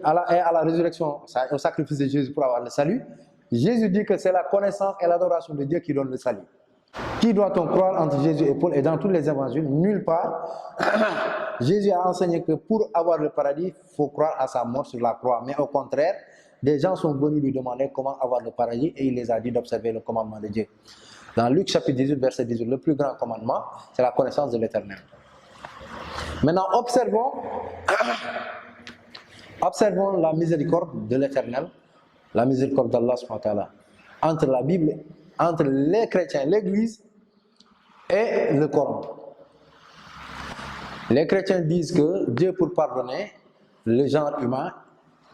à la résurrection, au sacrifice de Jésus pour avoir le salut. Jésus dit que c'est la connaissance et l'adoration de Dieu qui donne le salut. Qui doit-on croire entre Jésus et Paul? Et dans tous les évangiles, nulle part, Jésus a enseigné que pour avoir le paradis, il faut croire à sa mort sur la croix. Mais au contraire, des gens sont venus lui demander comment avoir le paradis et il les a dit d'observer le commandement de Dieu. Dans Luc chapitre 18, verset 18, le plus grand commandement, c'est la connaissance de l'Éternel. Maintenant, observons la miséricorde de l'Éternel, la miséricorde d'Allah subhanahu wa ta'ala, entre la Bible, entre les chrétiens, l'Église et le Coran. Les chrétiens disent que Dieu, pour pardonner le genre humain,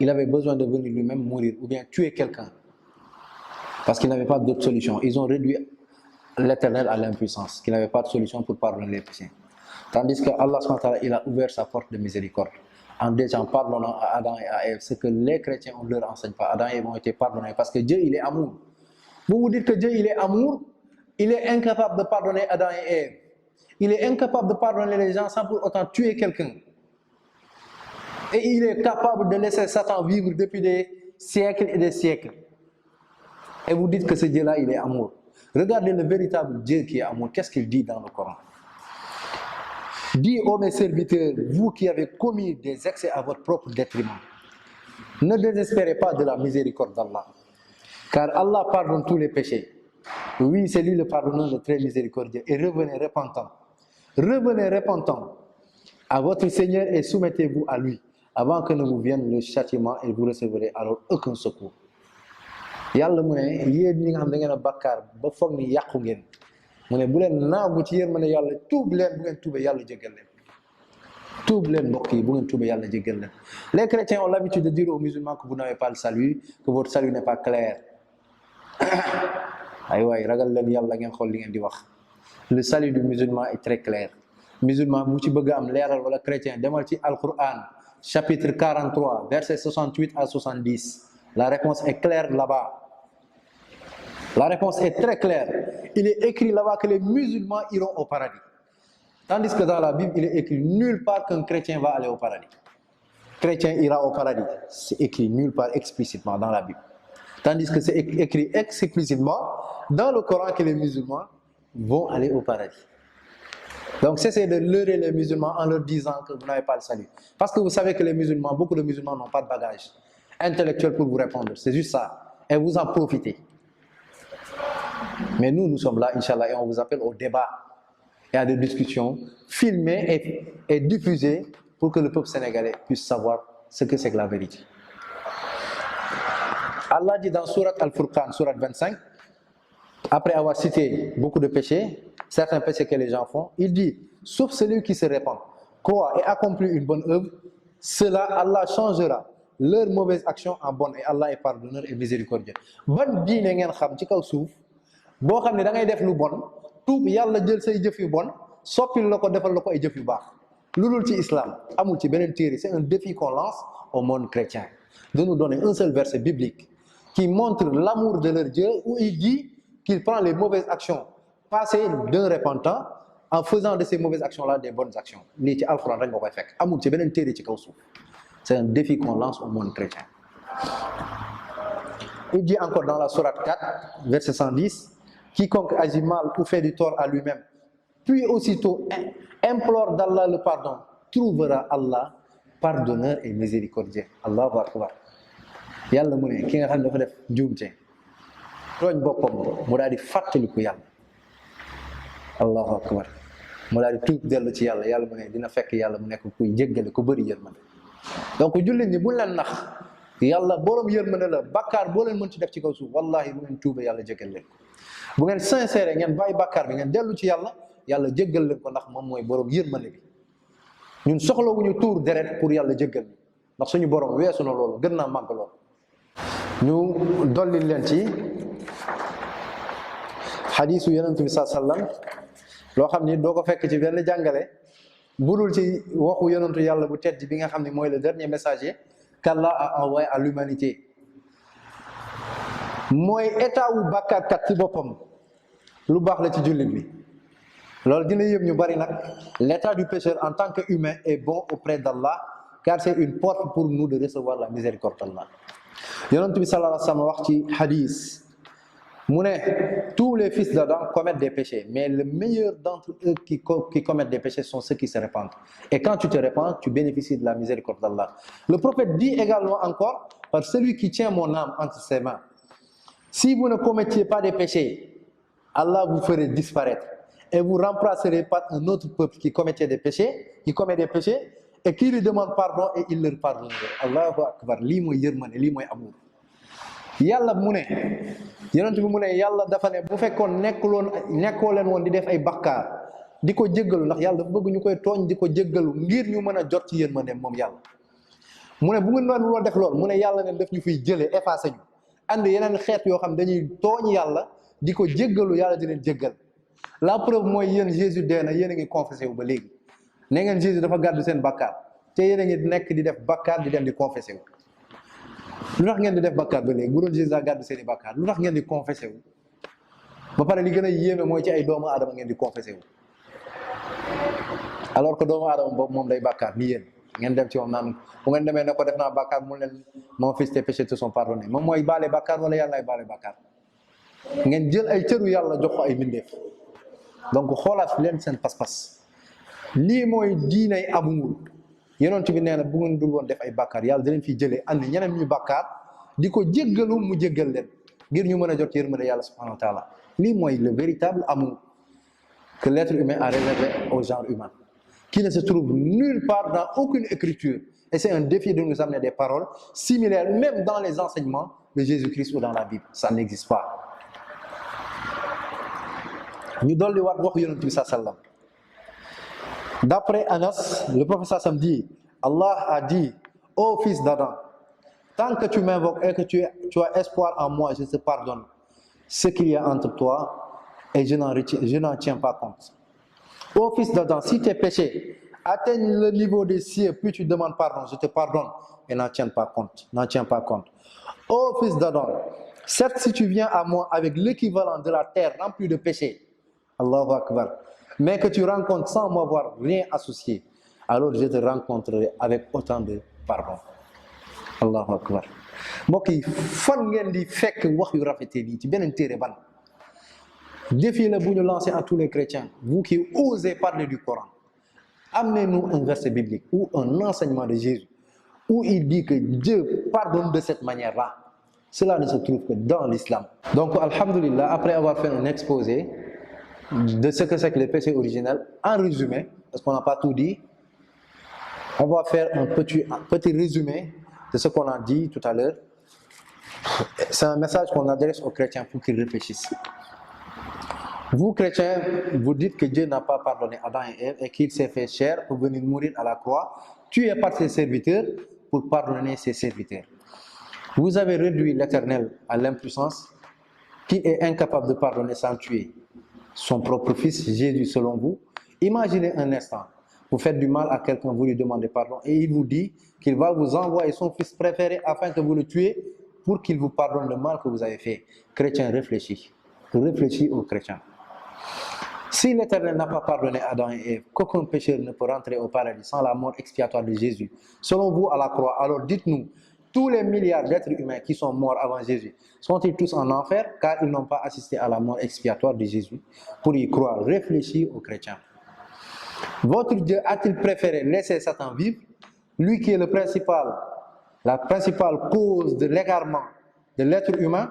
il avait besoin de venir lui-même mourir ou bien tuer quelqu'un parce qu'il n'avait pas d'autre solution. Ils ont réduit l'Éternel à l'impuissance, qu'il n'avait pas de solution pour pardonner les péchés. Tandis que Allah subhanahu wa ta'ala, il a ouvert sa porte de miséricorde en déjà pardonnant à Adam et à Ève ce que les chrétiens ne leur enseignent pas. Adam et Ève ont été pardonnés parce que Dieu, il est amour. Vous vous dites que Dieu, il est amour, il est incapable de pardonner Adam et Ève. Il est incapable de pardonner les gens sans pour autant tuer quelqu'un. Et il est capable de laisser Satan vivre depuis des siècles et des siècles. Et vous dites que ce Dieu-là, il est amour. Regardez le véritable Dieu qui est amour. Qu'est-ce qu'il dit dans le Coran? Dis, ô mes serviteurs, vous qui avez commis des excès à votre propre détriment, ne désespérez pas de la miséricorde d'Allah. Car Allah pardonne tous les péchés. Oui, c'est lui le pardonneur, le très miséricordieux. Et revenez repentant. Revenez repentant à votre Seigneur et soumettez-vous à lui. Avant que ne vous vienne le châtiment et vous recevrez alors aucun secours. Yàlla mu ne yéen ñi nga xam da ngeen a bàkkaar ba foog ni yàqu ngeen mu ne bu leen naagu ci yërmande yàlla tuub leen bu ngeen tuubee yàlla jéggal leen tuub leen mbokk yi bu ngeen tuubee yàlla jéggal leen. Les chrétiens ont l'habitude de dire aux musulmans que vous n'avez pas le salut, que votre salut n'est pas clair. ay waay ragal leen yàlla ngeen xool li ngeen di wax. Le salut du musulman est très clair. Musulman bu ci bëgg am leeral wala chrétien demal ci Al-Qur'an chapitre 43 verset 68 à 70. La réponse est claire là-bas. La réponse est très claire. Il est écrit là-bas que les musulmans iront au paradis. Tandis que dans la Bible, il est écrit nulle part qu'un chrétien va aller au paradis. Chrétien ira au paradis. C'est écrit nulle part explicitement dans la Bible. Tandis que c'est écrit explicitement dans le Coran que les musulmans vont aller au paradis. Donc cessez de leurrer les musulmans en leur disant que vous n'avez pas le salut. Parce que vous savez que les musulmans, beaucoup de musulmans n'ont pas de bagage intellectuel pour vous répondre. C'est juste ça. Et vous en profitez. Mais nous sommes là, Inch'Allah, et on vous appelle au débat et à des discussions filmées et diffusées pour que le peuple sénégalais puisse savoir ce que c'est que la vérité. Allah dit dans Sourate Al-Furqan, Sourate 25, après avoir cité beaucoup de péchés, certains péchés que les gens font, il dit, sauf celui qui se répand, croit et accomplit une bonne œuvre, cela, Allah changera leur mauvaise action en bonne, et Allah est pardonneur et miséricordieux. Ban diine ngeen xam ci kaw suuf boo xam ne da ngay def lu bon tuub yàlla jël say jëf yu bon soppil la ko defal la ko ay jëf yu baax lu dul ci islam amul ci beneen téere. C'est un défi qu'on lance au monde chrétien de nous donner un seul verset biblique qui montre l'amour de leur Dieu, où il dit qu'il prend les mauvaises actions passées d'un repentant en faisant de ces mauvaises actions-là des bonnes actions. Lii ci alxuraan rek nga koy fekk amul ci beneen téere ci kaw suuf. C'est un défi qu'on lance au monde chrétien. Il dit encore dans la sourate 4, verset 110, quiconque agit mal ou fait du tort à lui-même, puis aussitôt implore d'Allah le pardon, trouvera Allah pardonneur et miséricordieux. Allahu akbar. Yàlla mu ne ki nga xam ne dafa def njuumte tooñ boppam mu daal di fàttaliku yàlla. Allahu akbar. Mu daal di tuub dellu ci yàlla. Yàlla mu ne dina fekk yàlla mu nekk kuy jéggale ku bëri yërmande. Donc jullit ñi buñ leen nax yàlla borom yërmande la bàkkaar boo leen mën ci def ci kaw suuf wallahi bu ngeen tuubee yàlla jéggal leen ko. Bu ngeen sincère ngeen bàyyi bàkkaar bi ngeen dellu ci yàlla yàlla jéggal leen ko ndax moom mooy borom yërmande bi. Ñun soxlawuñu tuur deret pour yàlla jéggal ñu ndax suñu borom weesu na loolu gën naa màgg loolu. ñu dolli leen ci xadiisu yonent bi sallam loo xam ni doo ko fekk ci benn jàngale budul ci waxu yonentu yàlla bu tedd bi nga xam ne mooy le dernier messager qu'Allah a envoyé à l'humanité. mooy état wu bàkkaarkat ci boppam lu baax la ci jullit bi loolu dina yëm ñu bari nag. L'état du pécheur en tant qu'humain est bon auprès d'Allah car c'est une porte pour nous de recevoir la miséricorde d'Allah. Yonent bi sallallahu alayhi wa sallam wax ci hadith mu ne tous les fils d'Adam commettent des péchés mais le meilleur d'entre eux qui commettent des péchés sont ceux qui se répandent. Et quand tu te répands, tu bénéficies de la miséricorde d'Allah. Le prophète dit également encore, par celui qui tient mon âme entre ses mains, si vous ne commettiez pas des péchés, Allah vous ferait disparaître et vous remplacerez par un autre peuple qui commettait des péchés, et qui lui demande pardon et il leur pardonnerait. Allahu akbar. Lii mooy yërmande, lii mooy amour. Yàlla mu ne yonent bi mu ne yàlla dafa ne bu fekkoon nekkoo leen woon di def ay bakkaar di ko jéggalu ndax yàlla dafa bëgg ñu koy tooñ di ko jéggalu ngir ñu mën a jot ci yërmande moom yàlla. mu ne bu ngeen doon loo def lool mu ne yàlla ne daf ñu fiy jëlee effacé ñu ànd yeneen xeet yoo xam dañuy tooñ yàlla di ko jéggalu yàlla di leen jéggal. La preuve mooy yéen Jésus dee na yéen a ngi confessé wu ba léegi ne ngeen Jésus dafa gàddu seen bakkaar te yéen a ngi nekk di def bakkaar di dem di confessé wu. lu tax ngeen di def bakkaar ba léegi bu doon Jésus gàddu seeni bakkaar lu tax ngeen di confessé wu ba pare li gën a yéeme mooy ci ay doomu aadama ngeen di confessé wu alors que doomu aadama boobu moom day bakkaar ni yéen ngeen dem ci moom naan bu ngeen demee ne ko def naa bakkaar mu leen mon fils tes péchés te sont pardonnés moom mooy baale bakkaar wala yàlla ay baale bakkaar ngeen jël ay cëru yàlla jox ko ay mbindeef. Donc xoolaat leen seen pas-pas lii mooy diinay amour. Yonent bi nee na bu ngeen dul woon def ay bàkkaar yàlla da leen fiy jëlee andi ñeneen ñu bàkkaar di ko jéggalu mu jéggal leen ngir ñu mën a jot yërmande yàlla subhanahu wa taala. Lii mooy le véritable amour que l'être humain a réservé au genre humain qui ne se trouve nulle part dans aucune écriture, et c'est un défi de nous amener des paroles similaires même dans les enseignements de Jésus-Christ ou dans la Bible. Ça n'existe pas. Ñu dolli waat wax yonent bi sallam. D'après Anas, le prophète sallam dit, Allah a dit, ô fils d'Adam, tant que tu m'invoques et que tu as espoir en moi, je te pardonne ce qu'il y a entre toi et je n'en tiens pas compte. Ô fils d'Adam, si tes péchés atteignent le niveau des cieux, puis tu demandes pardon, je te pardonne, et n'en tiens pas compte. N'en tiens pas compte. Ô fils d'Adam, certes si tu viens à moi avec l'équivalent de la terre remplie de péchés, Allahu Akbar, mais que tu rencontres sans m'avoir rien associé, alors je te rencontrerai avec autant de pardon. Allahu Akbar. mbokk yi fan ngeen di fekk wax yu rafetee nii ci beneen téere ban défi la bu ñu lancé à tous les chrétiens, vous qui osez parler du Coran, amenez-nous un verset biblique ou un enseignement de Jésus où il dit que Dieu pardonne de cette manière-là. Cela ne se trouve que dans l'islam. Donc, alhamdulillah, après avoir fait un exposé de ce que c'est que le péché originel, en résumé, parce qu'on n'a pas tout dit, on va faire un petit résumé de ce qu'on a dit tout à l'heure. C'est un message qu'on adresse aux chrétiens pour qu'ils réfléchissent. Vous, chrétiens, vous dites que Dieu n'a pas pardonné Adam et Ève et qu'il s'est fait chair pour venir mourir à la croix, tué par ses serviteurs pour pardonner ses serviteurs. Vous avez réduit l'Éternel à l'impuissance, qui est incapable de pardonner sans tuer son propre fils, Jésus, selon vous. Imaginez un instant, vous faites du mal à quelqu'un, vous lui demandez pardon, et il vous dit qu'il va vous envoyer son fils préféré afin que vous le tuiez pour qu'il vous pardonne le mal que vous avez fait. Chrétien, réfléchis. Réfléchis aux chrétiens. Si l'Éternel n'a pas pardonné Adam et Ève, qu'aucun pécheur ne peut rentrer au paradis sans la mort expiatoire de Jésus, selon vous à la croix, alors dites-nous, tous les milliards d'êtres humains qui sont morts avant Jésus, sont-ils tous en enfer car ils n'ont pas assisté à la mort expiatoire de Jésus? Pour y croire, réfléchis aux chrétiens. Votre Dieu a-t-il préféré laisser Satan vivre, lui qui est la principale cause de l'égarement de l'être humain,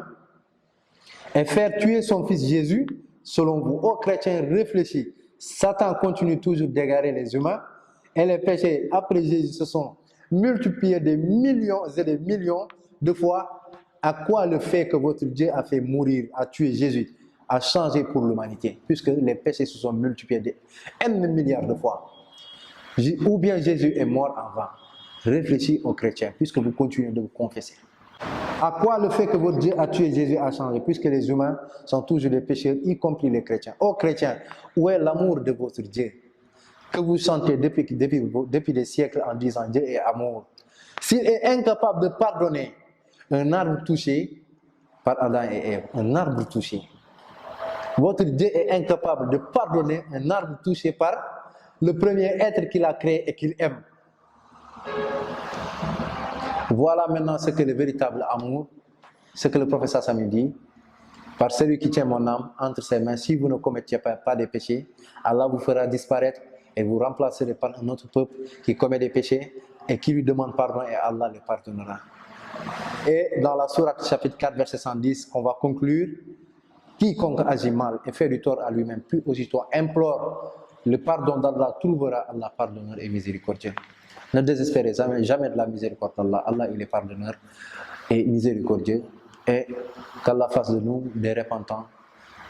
et faire tuer son fils Jésus? Selon vous, ô chrétiens, réfléchis. Satan continue toujours d'égarer les humains et les péchés après Jésus se sont multipliés des millions et des millions de fois. À quoi le fait que votre Dieu a fait mourir, a tué Jésus, a changé pour l'humanité, puisque les péchés se sont multipliés des N milliards de fois. Ou bien Jésus est mort en vain. Réfléchis aux chrétiens, puisque vous continuez de vous confesser. À quoi le fait que votre Dieu a tué Jésus a changé, puisque les humains sont toujours des pécheurs, y compris les chrétiens. Ô chrétiens, où est l'amour de votre Dieu que vous chantez depuis des siècles en disant Dieu est amour? S'il est incapable de pardonner un arbre touché par Adam et Ève, un arbre touché, votre Dieu est incapable de pardonner un arbre touché par le premier être qu'il a créé et qu'il aime. Voilà maintenant ce que le véritable amour, ce que le prophète Sami dit, par celui qui tient mon âme entre ses mains, si vous ne commettiez pas des péchés, Allah vous fera disparaître et vous remplacerez par un autre peuple qui commet des péchés et qui lui demande pardon et Allah le pardonnera. Et dans la sourate chapitre 4 verset 110, on va conclure, quiconque agit mal et fait du tort à lui-même, puis aussitôt implore le pardon d'Allah, trouvera Allah pardonneur et miséricordieux. Ne désespérez jamais de la miséricorde d'Allah. Allah, il est pardonneur et miséricordieux. Et qu'Allah fasse de nous des repentants,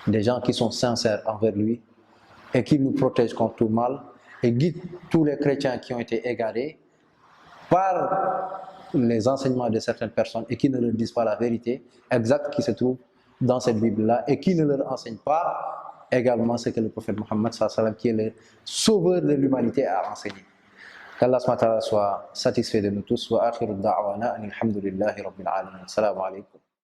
des gens qui sont sincères envers lui et qui nous protègent contre tout mal et guide tous les chrétiens qui ont été égarés par les enseignements de certaines personnes et qui ne leur disent pas la vérité exacte qui se trouve dans cette Bible-là et qui ne leur enseigne pas également ce que le prophète Mohammed sallallahu alayhi wa sallam, qui est le sauveur de l'humanité, a enseigné. Qu'Allah soit satisfait de nous tous. Wa akhiru da'wana anil hamdulillahi rabbil alamin. Assalamu alaikum.